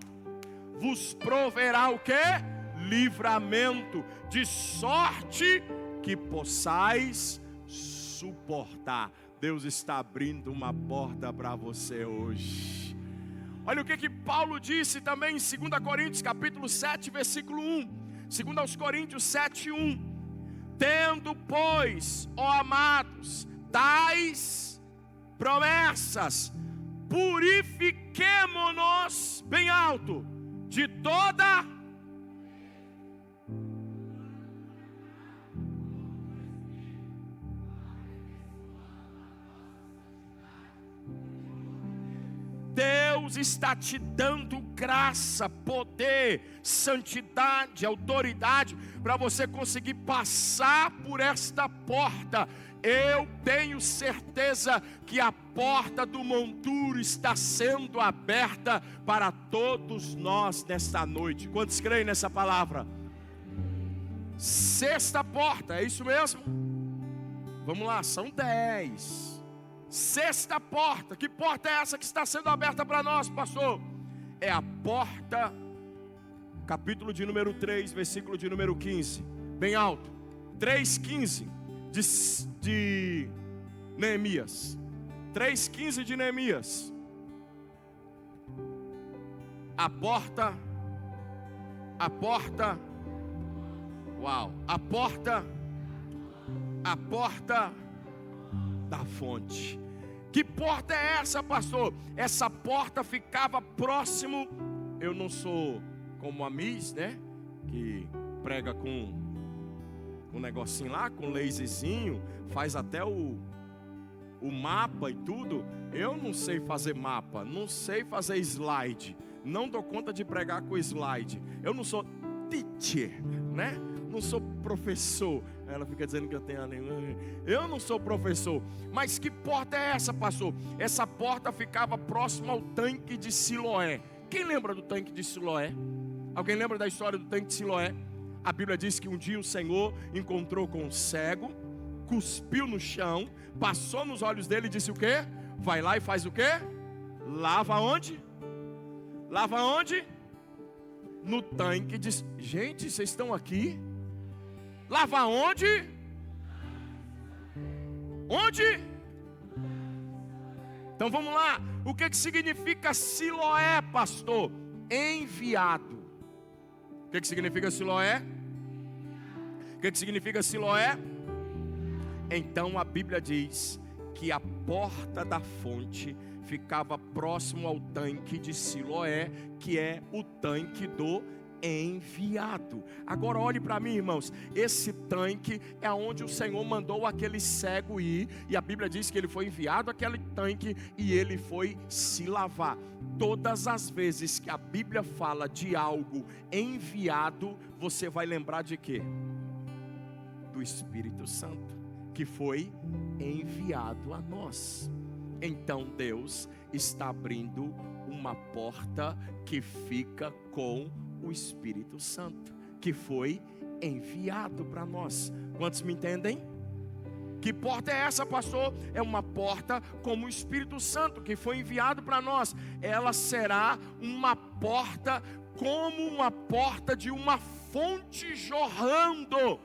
vos proverá o quê? Livramento, de sorte que possais suportar. Deus está abrindo uma porta para você hoje. Olha o que Paulo disse também em 2 Coríntios capítulo 7, versículo 1. 2 Coríntios 7, 1. Tendo, pois, ó amados, tais promessas, purifiquemo-nos, bem alto, de toda Deus está te dando graça, poder, santidade, autoridade, para você conseguir passar por esta porta. Eu tenho certeza que a porta do monturo está sendo aberta para todos nós nesta noite. Quantos creem nessa palavra? Sexta porta, é isso mesmo? Vamos lá, são 10. Sexta porta, que porta é essa que está sendo aberta para nós, pastor? É a porta, capítulo de número 3, versículo de número 15, bem alto, 3,15 de Neemias, 3,15 de Neemias. A porta, uau, a porta da fonte. Que porta é essa, pastor? Essa porta ficava próximo. Eu não sou como a Miss, né? Que prega com um negocinho lá, com laserzinho, faz até o mapa e tudo. Eu não sei fazer mapa, não sei fazer slide, não dou conta de pregar com slide. Eu não sou teacher, né? Não sou professor. Ela fica dizendo que eu tenho a língua. Eu não sou professor. Mas que porta é essa, pastor? Essa porta ficava próxima ao tanque de Siloé. Quem lembra do tanque de Siloé? Alguém lembra da história do tanque de Siloé? A Bíblia diz que um dia o Senhor encontrou com um cego, cuspiu no chão, passou nos olhos dele e disse o quê? Vai lá e faz o quê? Lava onde? Lava onde? No tanque de... Gente, vocês estão aqui? Lava onde? Onde? Então vamos lá. O que significa Siloé, pastor? Enviado. O que significa Siloé? O que significa Siloé? Então a Bíblia diz que a porta da fonte ficava próximo ao tanque de Siloé, que é o tanque do enviado. Agora olhe para mim, irmãos. Esse tanque é onde o Senhor mandou aquele cego ir, e a Bíblia diz que ele foi enviado àquele tanque e ele foi se lavar. todas as vezes que a Bíblia fala de algo enviado, você vai lembrar de quê? Do Espírito Santo, que foi enviado a nós. Então Deus está abrindo uma porta que fica com o Espírito Santo, que foi enviado para nós. Quantos me entendem? Que porta é essa, pastor? É uma porta como o Espírito Santo, que foi enviado para nós. Ela será uma porta como uma porta de uma fonte jorrando.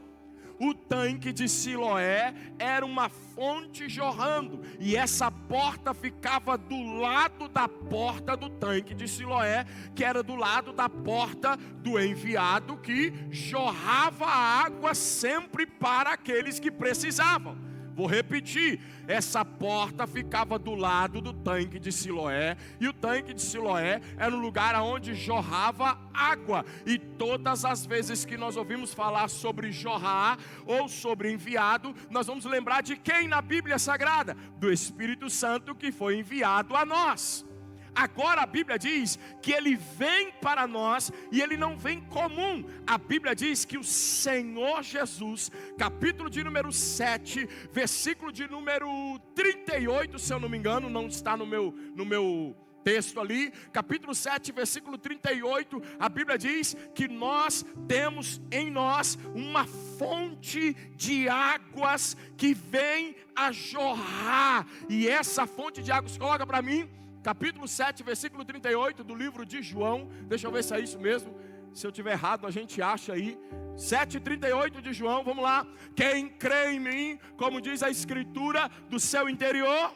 O tanque de Siloé era uma fonte jorrando, e essa porta ficava do lado da porta do tanque de Siloé, que era do lado da porta do enviado, que jorrava água sempre para aqueles que precisavam. Vou repetir, essa porta ficava do lado do tanque de Siloé, e o tanque de Siloé era um lugar onde jorrava água. E todas as vezes que nós ouvimos falar sobre jorrar ou sobre enviado, nós vamos lembrar de quem na Bíblia Sagrada? Do Espírito Santo, que foi enviado a nós. Agora a Bíblia diz que ele vem para nós, e ele não vem comum. A Bíblia diz que o Senhor Jesus, capítulo de número 7, versículo de número 38, se eu não me engano, não está no meu texto ali, capítulo 7, versículo 38, a Bíblia diz que nós temos em nós uma fonte de águas que vem a jorrar. E essa fonte de águas, coloca para mim, capítulo 7, versículo 38 do livro de João. Deixa eu ver se é isso mesmo. Se eu tiver errado, a gente acha aí. 7,38 de João, vamos lá. Quem crê em mim, como diz a Escritura, do seu interior,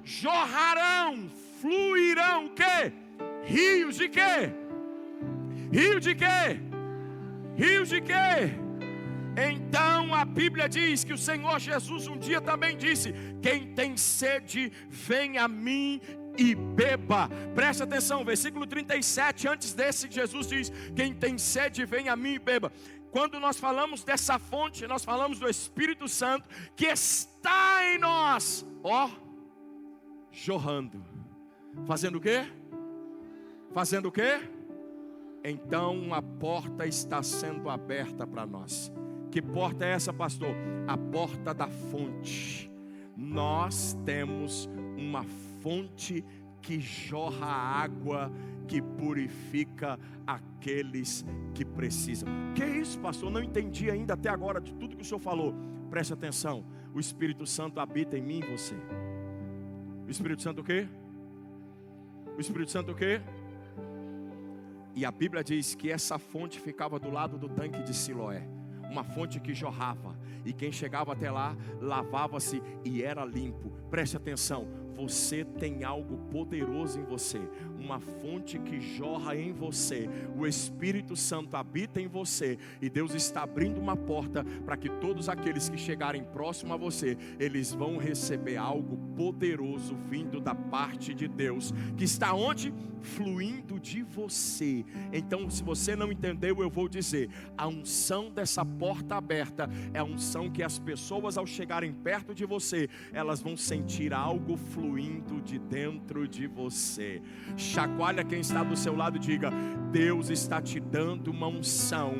jorrarão, fluirão, o quê? Rios de quê? Rio de quê? Rios de quê? Então a Bíblia diz que o Senhor Jesus um dia também disse: quem tem sede, vem a mim e beba. Preste atenção, versículo 37, antes desse, Jesus diz: quem tem sede, vem a mim e beba. Quando nós falamos dessa fonte, nós falamos do Espírito Santo, que está em nós, ó, jorrando. Fazendo o quê? Fazendo o quê? Então a porta está sendo aberta para nós. Que porta é essa, pastor? A porta da fonte. Nós temos uma fonte que jorra água, que purifica aqueles que precisam. Que é isso, pastor? Não entendi ainda até agora de tudo que o senhor falou. Preste atenção. O Espírito Santo habita em mim e você. O Espírito Santo o quê? O Espírito Santo o quê? E a Bíblia diz que essa fonte ficava do lado do tanque de Siloé. Uma fonte que jorrava, e quem chegava até lá, lavava-se e era limpo. Preste atenção, você tem algo poderoso em você, uma fonte que jorra em você. O Espírito Santo habita em você, e Deus está abrindo uma porta para que todos aqueles que chegarem próximo a você, eles vão receber algo poderoso vindo da parte de Deus, que está onde? Fluindo de você. Então, se você não entendeu, eu vou dizer: a unção dessa porta aberta é a unção que as pessoas, ao chegarem perto de você, elas vão sentir algo fluindo de dentro de você. Chacoalha quem está do seu lado e diga: Deus está te dando uma unção.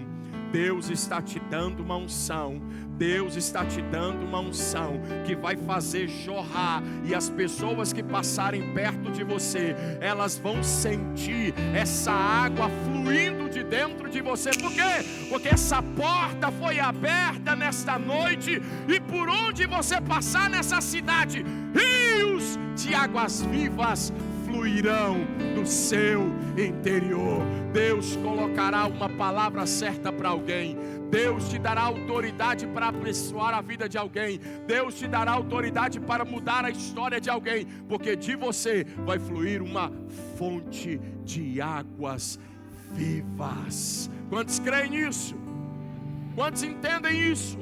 Deus está te dando uma unção. Deus está te dando uma unção que vai fazer jorrar, e as pessoas que passarem perto de você, elas vão sentir essa água fluindo de dentro de você. Por quê? Porque essa porta foi aberta nesta noite, e por onde você passar nessa cidade, rios de águas vivas fluirão do seu interior. Deus colocará uma palavra certa para alguém. Deus te dará autoridade para abençoar a vida de alguém. Deus te dará autoridade para mudar a história de alguém, porque de você vai fluir uma fonte de águas vivas. Quantos creem nisso? Quantos entendem isso?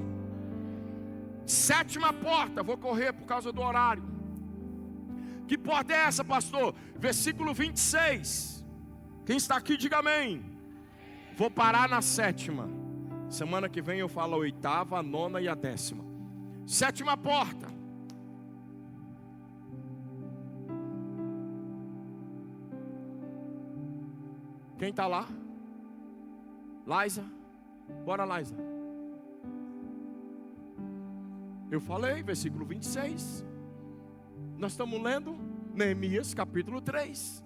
Sétima porta, vou correr por causa do horário. Que porta é essa, pastor? Versículo 26. Quem está aqui, diga amém. Vou parar na sétima. Semana que vem eu falo a oitava, a nona e a décima. Sétima porta. Quem está lá? Laisa? Bora, Laisa. Eu falei, versículo 26. Nós estamos lendo Neemias capítulo 3,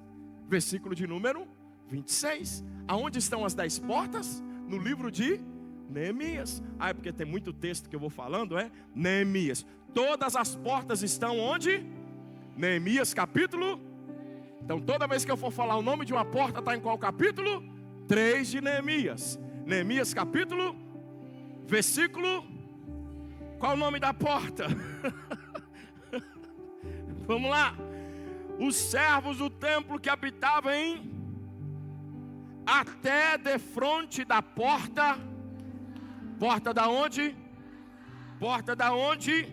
versículo de número 26. Aonde estão as 10 portas? No livro de Neemias. É porque tem muito texto que eu vou falando, Neemias. Todas as portas estão onde? Neemias capítulo. Então toda vez que eu for falar o nome de uma porta, está em qual capítulo? 3 de Neemias. Neemias capítulo, versículo. Qual o nome da porta? Vamos lá. Os servos do templo que habitavam até defronte da porta. Porta da onde? Porta da onde?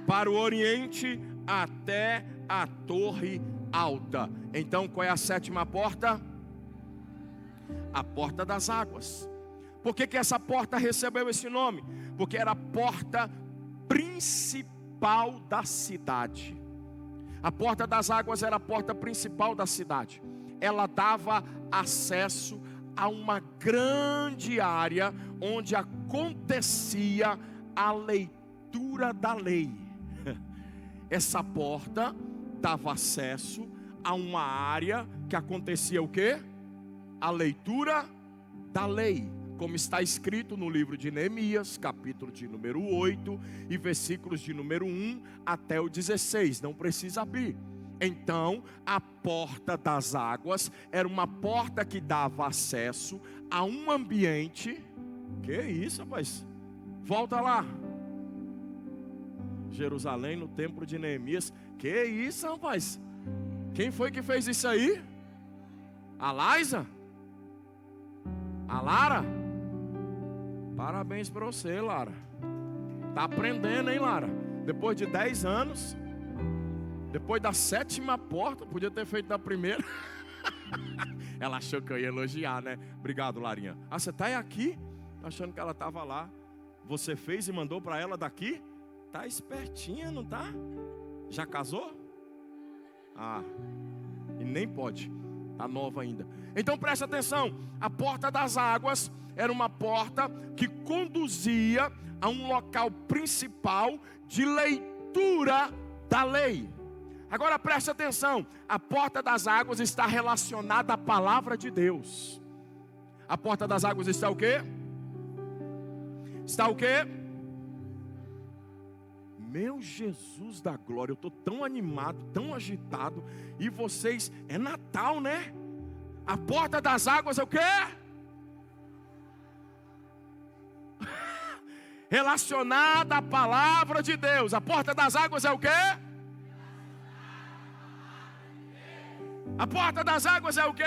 Para o oriente até a torre alta. Então qual é a 7ª porta? A porta das águas. Por que essa porta recebeu esse nome? Porque era a porta principal da cidade. A porta das águas era a porta principal da cidade. Ela dava acesso a uma grande área onde acontecia a leitura da lei. Essa porta dava acesso a uma área que acontecia o quê? A leitura da lei, como está escrito no livro de Neemias, capítulo de número 8 e versículos de número 1 até o 16, não precisa abrir. Então, a porta das águas era uma porta que dava acesso a um ambiente. Que isso, rapaz? Volta lá. Jerusalém, no templo de Neemias. Que isso, rapaz? Quem foi que fez isso aí? A Laisa? A Lara? Parabéns para você, Lara. Tá aprendendo, hein, Lara? Depois de 10 anos, depois da 7ª porta, podia ter feito da primeira. Ela achou que eu ia elogiar, né? Obrigado, Larinha. Ah, você tá aí aqui? Achando que ela estava lá. Você fez e mandou para ela daqui? Tá espertinha, não tá? Já casou? Ah, e nem pode. Tá nova ainda. Então presta atenção. A porta das águas era uma porta que conduzia a um local principal de leitura da lei. Agora preste atenção. A porta das águas está relacionada à palavra de Deus. A porta das águas está o quê? Está o quê? Meu Jesus da glória, eu estou tão animado, tão agitado. E vocês, é Natal, né? A porta das águas é o quê? Relacionada à palavra de Deus. A porta das águas é o quê? A porta das águas é o quê?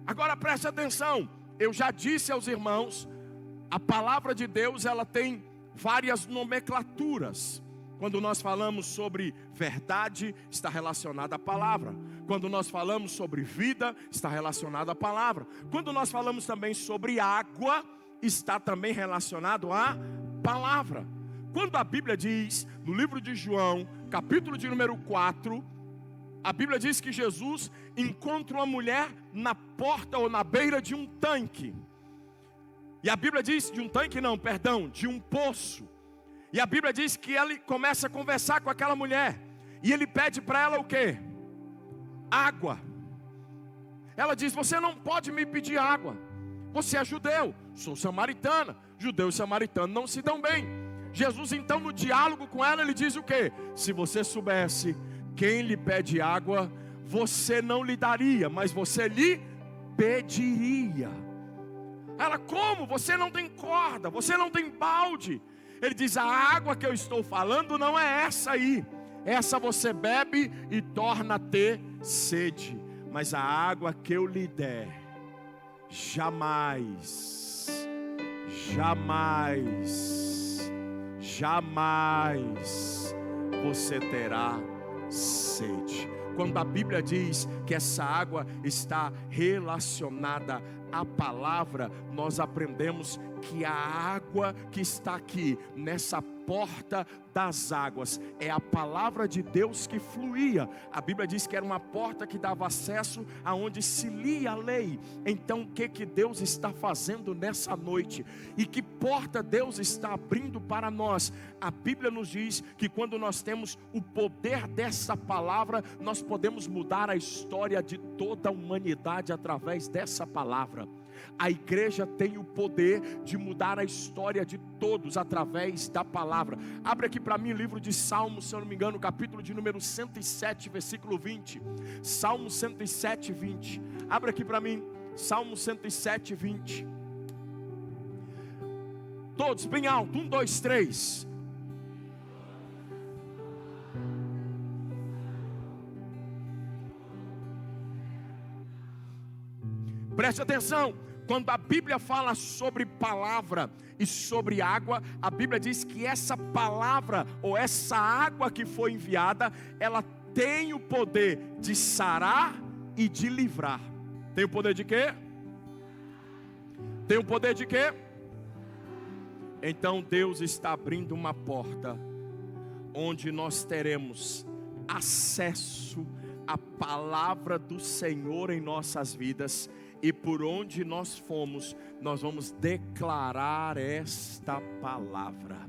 Agora preste atenção. Eu já disse aos irmãos, a palavra de Deus, ela tem várias nomenclaturas. Quando nós falamos sobre verdade, está relacionada à palavra. Quando nós falamos sobre vida, está relacionado à palavra. Quando nós falamos também sobre água, está também relacionado à palavra. Quando a Bíblia diz, no livro de João, capítulo de número 4, a Bíblia diz que Jesus encontra uma mulher na porta ou na beira de um tanque. E a Bíblia diz, de um poço. E a Bíblia diz que ele começa a conversar com aquela mulher. E ele pede para ela o quê? Água. Ela diz, você não pode me pedir água. Você é judeu, sou samaritana. Judeu e samaritano não se dão bem. Jesus então no diálogo com ela, ele diz o quê? Se você soubesse quem lhe pede água, você não lhe daria, mas você lhe pediria. Ela, como? Você não tem corda, você não tem balde. Ele diz, a água que eu estou falando não é essa aí. Essa você bebe e torna a ter sede. Mas a água que eu lhe der, jamais você terá sede. Quando a Bíblia diz que essa água está relacionada à palavra, nós aprendemos que a água que está aqui, nessa porta das águas. É a palavra de Deus que fluía. A Bíblia diz que era uma porta que dava acesso aonde se lia a lei. Então o que Deus está fazendo nessa noite? E que porta Deus está abrindo para nós? A Bíblia nos diz que quando nós temos o poder dessa palavra, nós podemos mudar a história de toda a humanidade através dessa palavra. A igreja tem o poder de mudar a história de todos através da palavra. Abre aqui para mim o livro de Salmos, se eu não me engano, capítulo de número 107, versículo 20. Salmo 107, 20. Abre aqui para mim, Salmo 107, 20. Todos bem alto, 1, 2, 3. Preste atenção. Quando a Bíblia fala sobre palavra e sobre água, a Bíblia diz que essa palavra ou essa água que foi enviada, ela tem o poder de sarar e de livrar. Tem o poder de quê? Tem o poder de quê? Então Deus está abrindo uma porta onde nós teremos acesso à palavra do Senhor em nossas vidas. E por onde nós formos, nós vamos declarar esta palavra.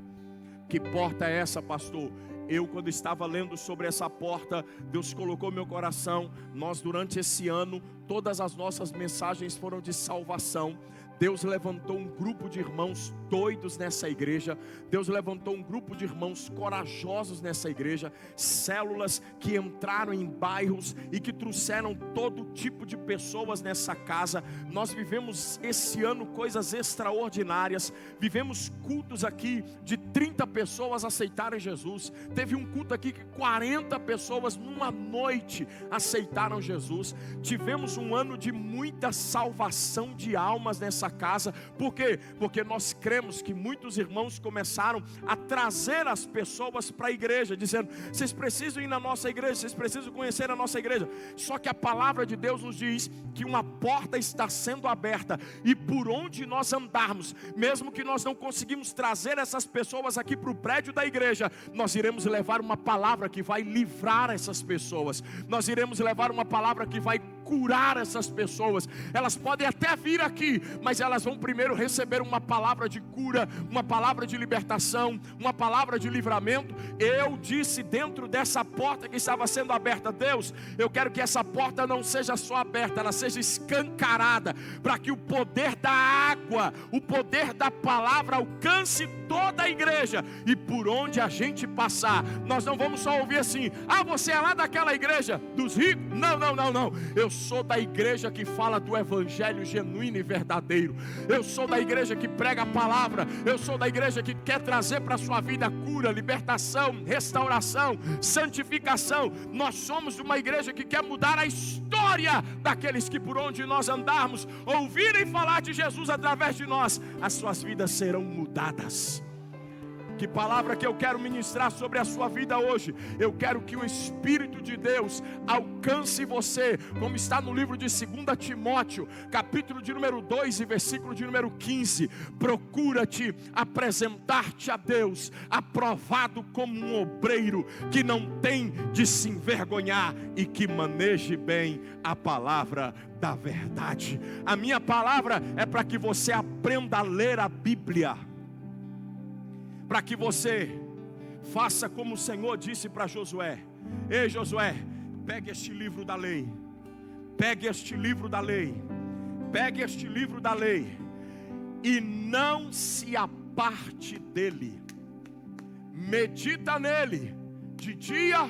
Que porta é essa, pastor? Eu, quando estava lendo sobre essa porta, Deus colocou no meu coração. Nós, durante esse ano, todas as nossas mensagens foram de salvação. Deus levantou um grupo de irmãos doidos nessa igreja. Deus levantou um grupo de irmãos corajosos nessa igreja. Células que entraram em bairros e que trouxeram todo tipo de pessoas nessa casa. Nós vivemos esse ano coisas extraordinárias. Vivemos cultos aqui de 30 pessoas aceitarem Jesus. Teve um culto aqui que 40 pessoas numa noite aceitaram Jesus. Tivemos um ano de muita salvação de almas nessa casa. Por quê? Porque nós cremos que muitos irmãos começaram a trazer as pessoas para a igreja, dizendo: vocês precisam ir na nossa igreja, vocês precisam conhecer a nossa igreja. Só que a palavra de Deus nos diz que uma porta está sendo aberta, e por onde nós andarmos, mesmo que nós não conseguimos trazer essas pessoas aqui para o prédio da igreja, nós iremos levar uma palavra que vai livrar essas pessoas. Nós iremos levar uma palavra que vai curar essas pessoas. Elas podem até vir aqui, mas elas vão primeiro receber uma palavra de cura, uma palavra de libertação, uma palavra de livramento. Eu disse dentro dessa porta que estava sendo aberta: Deus, eu quero que essa porta não seja só aberta, ela seja escancarada, para que o poder da água, o poder da palavra alcance toda a igreja, e por onde a gente passar, nós não vamos só ouvir assim: ah, você é lá daquela igreja dos ricos? Não, não, não, não. Eu sou da igreja que fala do evangelho genuíno e verdadeiro. Eu sou da igreja que prega a palavra. Eu sou da igreja que quer trazer para a sua vida cura, libertação, restauração, santificação. Nós somos uma igreja que quer mudar a história daqueles que, por onde nós andarmos, ouvirem falar de Jesus através de nós, as suas vidas serão mudadas. Que palavra que eu quero ministrar sobre a sua vida hoje? Eu quero que o Espírito de Deus alcance você, como está no livro de 2 Timóteo, capítulo de número 2 e versículo de número 15. Procura-te apresentar-te a Deus, aprovado como um obreiro, que não tem de se envergonhar e que maneje bem a palavra da verdade. A minha palavra é para que você aprenda a ler a Bíblia, para que você faça como o Senhor disse para Josué: ei Josué, pegue este livro da lei, pegue este livro da lei, pegue este livro da lei, e não se aparte dele, medita nele de dia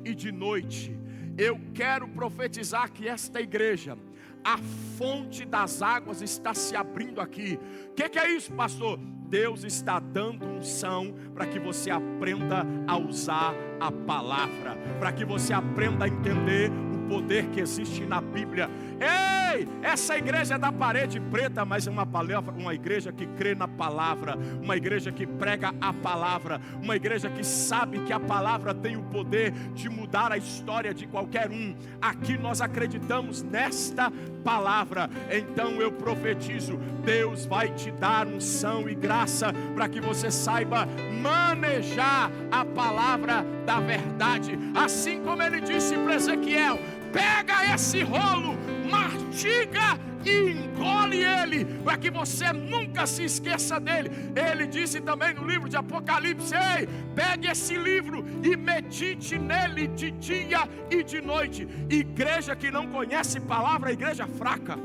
e de noite. Eu quero profetizar que esta igreja, a fonte das águas está se abrindo aqui. O que é isso, pastor? Deus está dando unção para que você aprenda a usar a palavra, para que você aprenda a entender o poder que existe na Bíblia. Ei! Ei, essa igreja é da parede preta, mas é uma igreja que crê na palavra, uma igreja que prega a palavra, uma igreja que sabe que a palavra tem o poder de mudar a história de qualquer um. Aqui nós acreditamos nesta palavra. Então eu profetizo, Deus vai te dar unção e graça para que você saiba manejar a palavra da verdade, assim como ele disse para Ezequiel: pega esse rolo, mastiga e engole ele, para que você nunca se esqueça dele. Ele disse também no livro de Apocalipse: ei, pegue esse livro e medite nele de dia e de noite. Igreja que não conhece palavra é igreja fraca.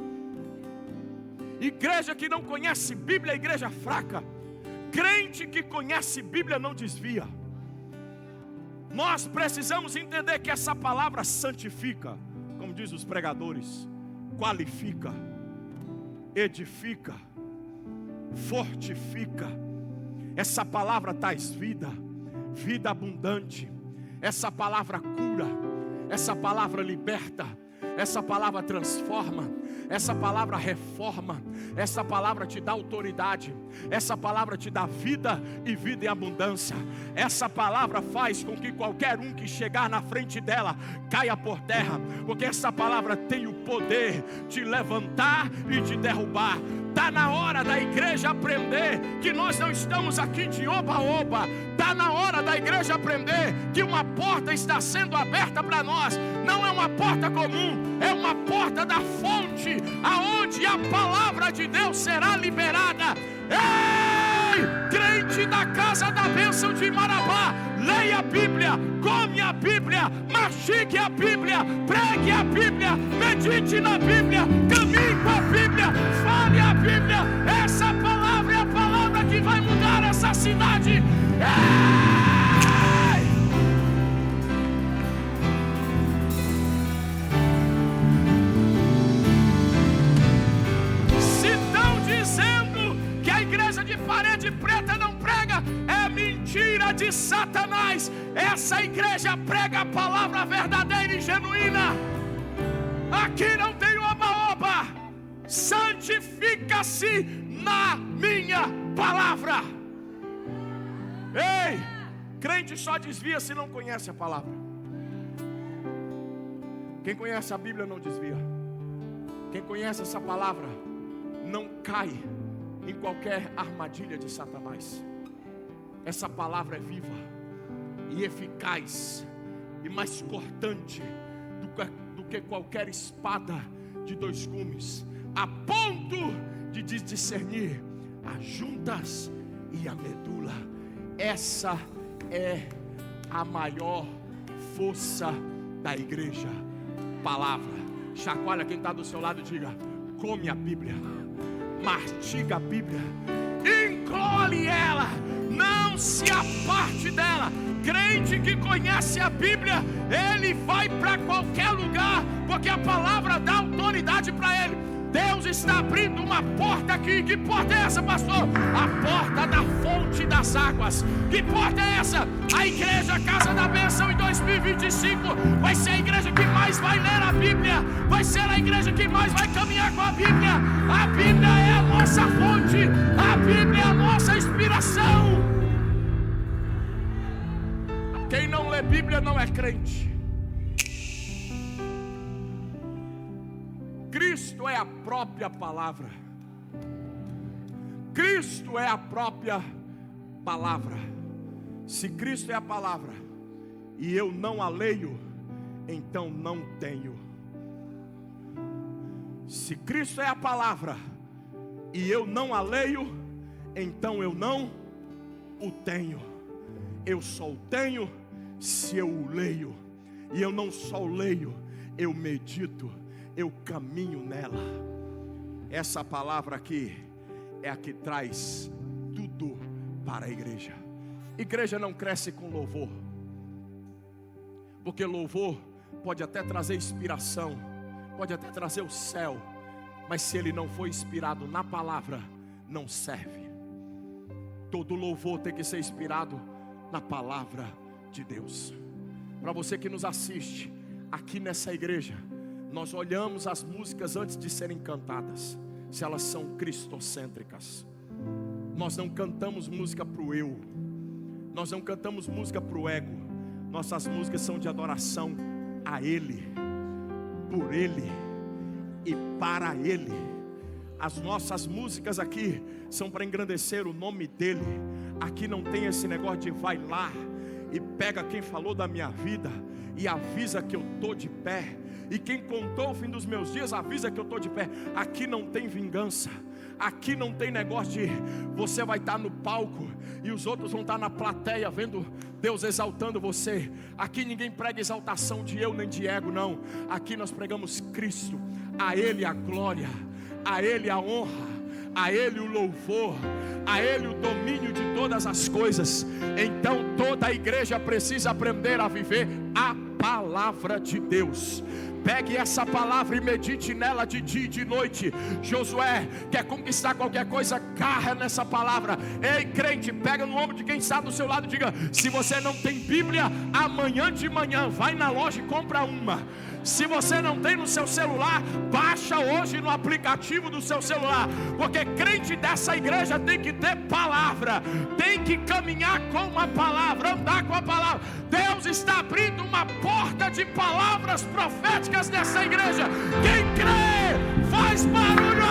Igreja que não conhece Bíblia é igreja fraca. Crente que conhece Bíblia não desvia. Nós precisamos entender que essa palavra santifica, como diz os pregadores, qualifica, edifica, fortifica. Essa palavra traz vida, vida abundante. Essa palavra cura, essa palavra liberta, essa palavra transforma, essa palavra reforma, essa palavra te dá autoridade, essa palavra te dá vida e vida em abundância. Essa palavra faz com que qualquer um que chegar na frente dela caia por terra, porque essa palavra tem o poder de levantar e de derrubar. Está na hora da igreja aprender que nós não estamos aqui de oba-oba. Está na hora da igreja aprender que uma porta está sendo aberta para nós. Não é uma porta comum, é uma porta da fonte, aonde a palavra de Deus será liberada. Ei, crente da casa da bênção de Marabá, leia a Bíblia, come a Bíblia, mastigue a Bíblia, pregue a Bíblia, medite na Bíblia, caminhe com a Bíblia, fale a Bíblia. Essa palavra é a palavra que vai mudar essa cidade. Ei! Se estão dizendo que a igreja de parede preta não prega, é mentira de Satanás. Essa igreja prega a palavra verdadeira e genuína. Aqui não tem oba-oba. Santifica-se na minha palavra. Ei, crente só desvia se não conhece a palavra. Quem conhece a Bíblia não desvia. Quem conhece essa palavra não cai em qualquer armadilha de Satanás. Essa palavra é viva e eficaz e mais cortante do que qualquer espada de dois gumes, a ponto de discernir as juntas e a medula. Essa é a maior força da igreja. Palavra. Chacoalha quem está do seu lado e diga: come a Bíblia, mastiga a Bíblia, engole ela, não se aparte dela. Crente que conhece a Bíblia, ele vai para qualquer lugar, porque a palavra dá autoridade para ele. Deus está abrindo uma porta aqui. Que porta é essa, pastor? A porta da fonte das águas. Que porta é essa? A igreja Casa da Bênção em 2025 vai ser a igreja que mais vai ler a Bíblia, vai ser a igreja que mais vai caminhar com a Bíblia. A Bíblia é a nossa fonte, a Bíblia é a nossa inspiração. Quem não lê Bíblia não é crente. Cristo é a própria palavra. Cristo é a própria palavra. Se Cristo é a palavra e eu não a leio, então não tenho. Se Cristo é a palavra e eu não a leio, então eu não o tenho. Eu só o tenho se eu o leio. E eu não só o leio, eu medito, eu caminho nela. Essa palavra aqui é a que traz tudo para a igreja. Igreja não cresce com louvor, porque louvor pode até trazer inspiração, pode até trazer o céu, mas se ele não for inspirado na palavra, não serve. Todo louvor tem que ser inspirado na palavra de Deus. Para você que nos assiste aqui nessa igreja, nós olhamos as músicas antes de serem cantadas, se elas são cristocêntricas. Nós não cantamos música para o eu, nós não cantamos música para o ego. Nossas músicas são de adoração a Ele, por Ele e para Ele. As nossas músicas aqui são para engrandecer o nome dEle. Aqui não tem esse negócio de vai lá e pega quem falou da minha vida e avisa que eu estou de pé, e quem contou o fim dos meus dias avisa que eu estou de pé. Aqui não tem vingança. Aqui não tem negócio de você vai estar no palco e os outros vão estar na plateia vendo Deus exaltando você. Aqui ninguém prega exaltação de eu nem de ego, não. Aqui nós pregamos Cristo. A Ele a glória, a Ele a honra, a Ele o louvor, a Ele o domínio de todas as coisas. Então toda a igreja precisa aprender a viver a palavra de Deus. Pegue essa palavra e medite nela de dia e de noite. Josué, quer conquistar qualquer coisa, carra nessa palavra. Ei, crente, pega no ombro de quem está do seu lado e diga: se você não tem Bíblia, amanhã de manhã vai na loja e compra uma. Se você não tem no seu celular, baixa hoje no aplicativo do seu celular. Porque crente dessa igreja tem que ter palavra, tem que caminhar com a palavra, andar com a palavra. Deus está abrindo uma porta de palavras proféticas nessa igreja. Quem crê, faz barulho.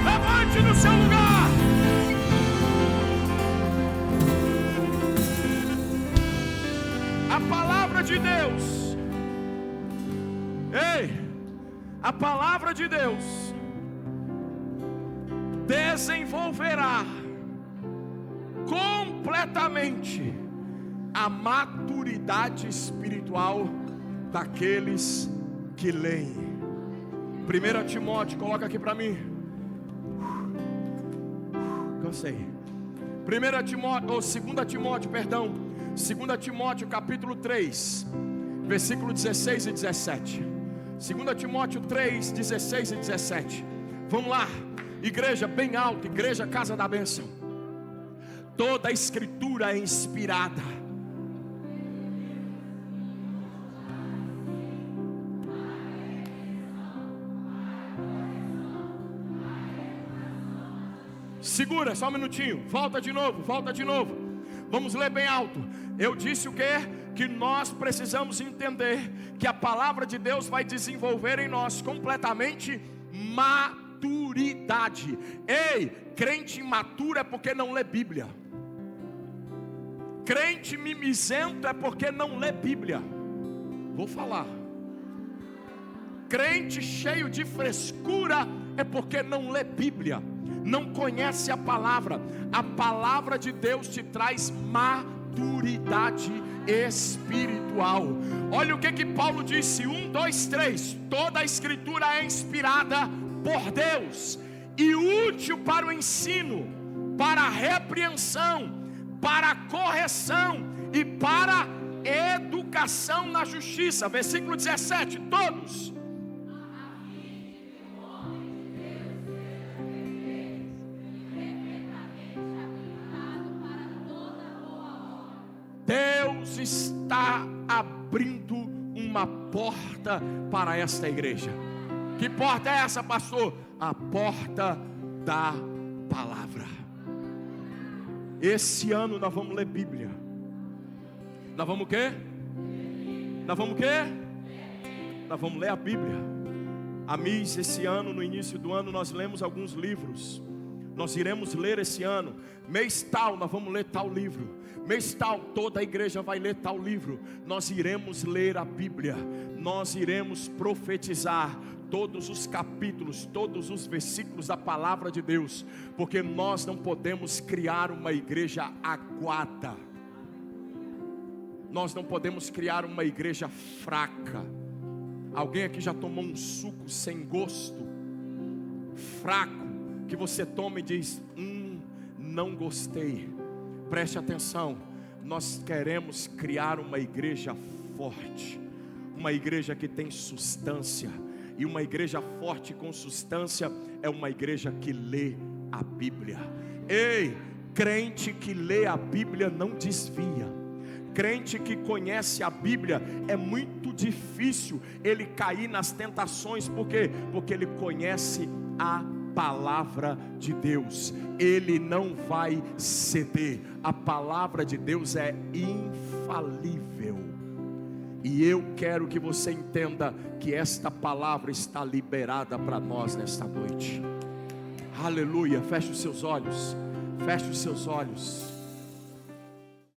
Levante no seu lugar. A palavra de Deus, ei, a palavra de Deus desenvolverá completamente a maturidade espiritual daqueles que leem. 1 Timóteo, coloca aqui para mim. Cansei. 1 Timóteo, ou 2 Timóteo, perdão. 2 Timóteo capítulo 3, versículo 16 e 17. 2 Timóteo 3, 16 e 17. Vamos lá, igreja bem alta, igreja Casa da Bênção. Toda a escritura é inspirada. Segura, só um minutinho, volta de novo. Vamos ler bem alto. Eu disse o quê? Que nós precisamos entender que a palavra de Deus vai desenvolver em nós completamente maturidade. Ei, crente imaturo é porque não lê Bíblia. Crente mimizento é porque não lê Bíblia. Vou falar. Crente cheio de frescura é porque não lê Bíblia, não conhece a palavra. A palavra de Deus te traz maturidade espiritual. Olha o que Paulo disse, 1, 2, 3. Toda a escritura é inspirada por Deus e útil para o ensino, para a repreensão, para a correção e para a educação na justiça. Versículo 17, todos. Deus está abrindo uma porta para esta igreja. Que porta é essa, pastor? A porta da palavra. Esse ano nós vamos ler Bíblia. Nós vamos o quê? Nós vamos o quê? Nós vamos ler a Bíblia. A MIS, esse ano, no início do ano, nós lemos alguns livros. Nós iremos ler esse ano. Mês tal, nós vamos ler tal livro. Mês tal, toda a igreja vai ler tal livro. Nós iremos ler a Bíblia. Nós iremos profetizar todos os capítulos, todos os versículos da palavra de Deus. Porque nós não podemos criar uma igreja aguada. Nós não podemos criar uma igreja fraca. Alguém aqui já tomou um suco sem gosto, fraco, que você toma e diz, não gostei. Preste atenção, nós queremos criar uma igreja forte, uma igreja que tem substância. E uma igreja forte com substância é uma igreja que lê a Bíblia. Ei, crente que lê a Bíblia não desvia. crente que conhece a Bíblia, é muito difícil ele cair nas tentações. Por quê? Porque ele conhece a palavra de Deus. Ele não vai ceder. A palavra de Deus é infalível. E eu quero que você entenda que esta palavra está liberada para nós nesta noite. Aleluia. Feche os seus olhos. Feche os seus olhos.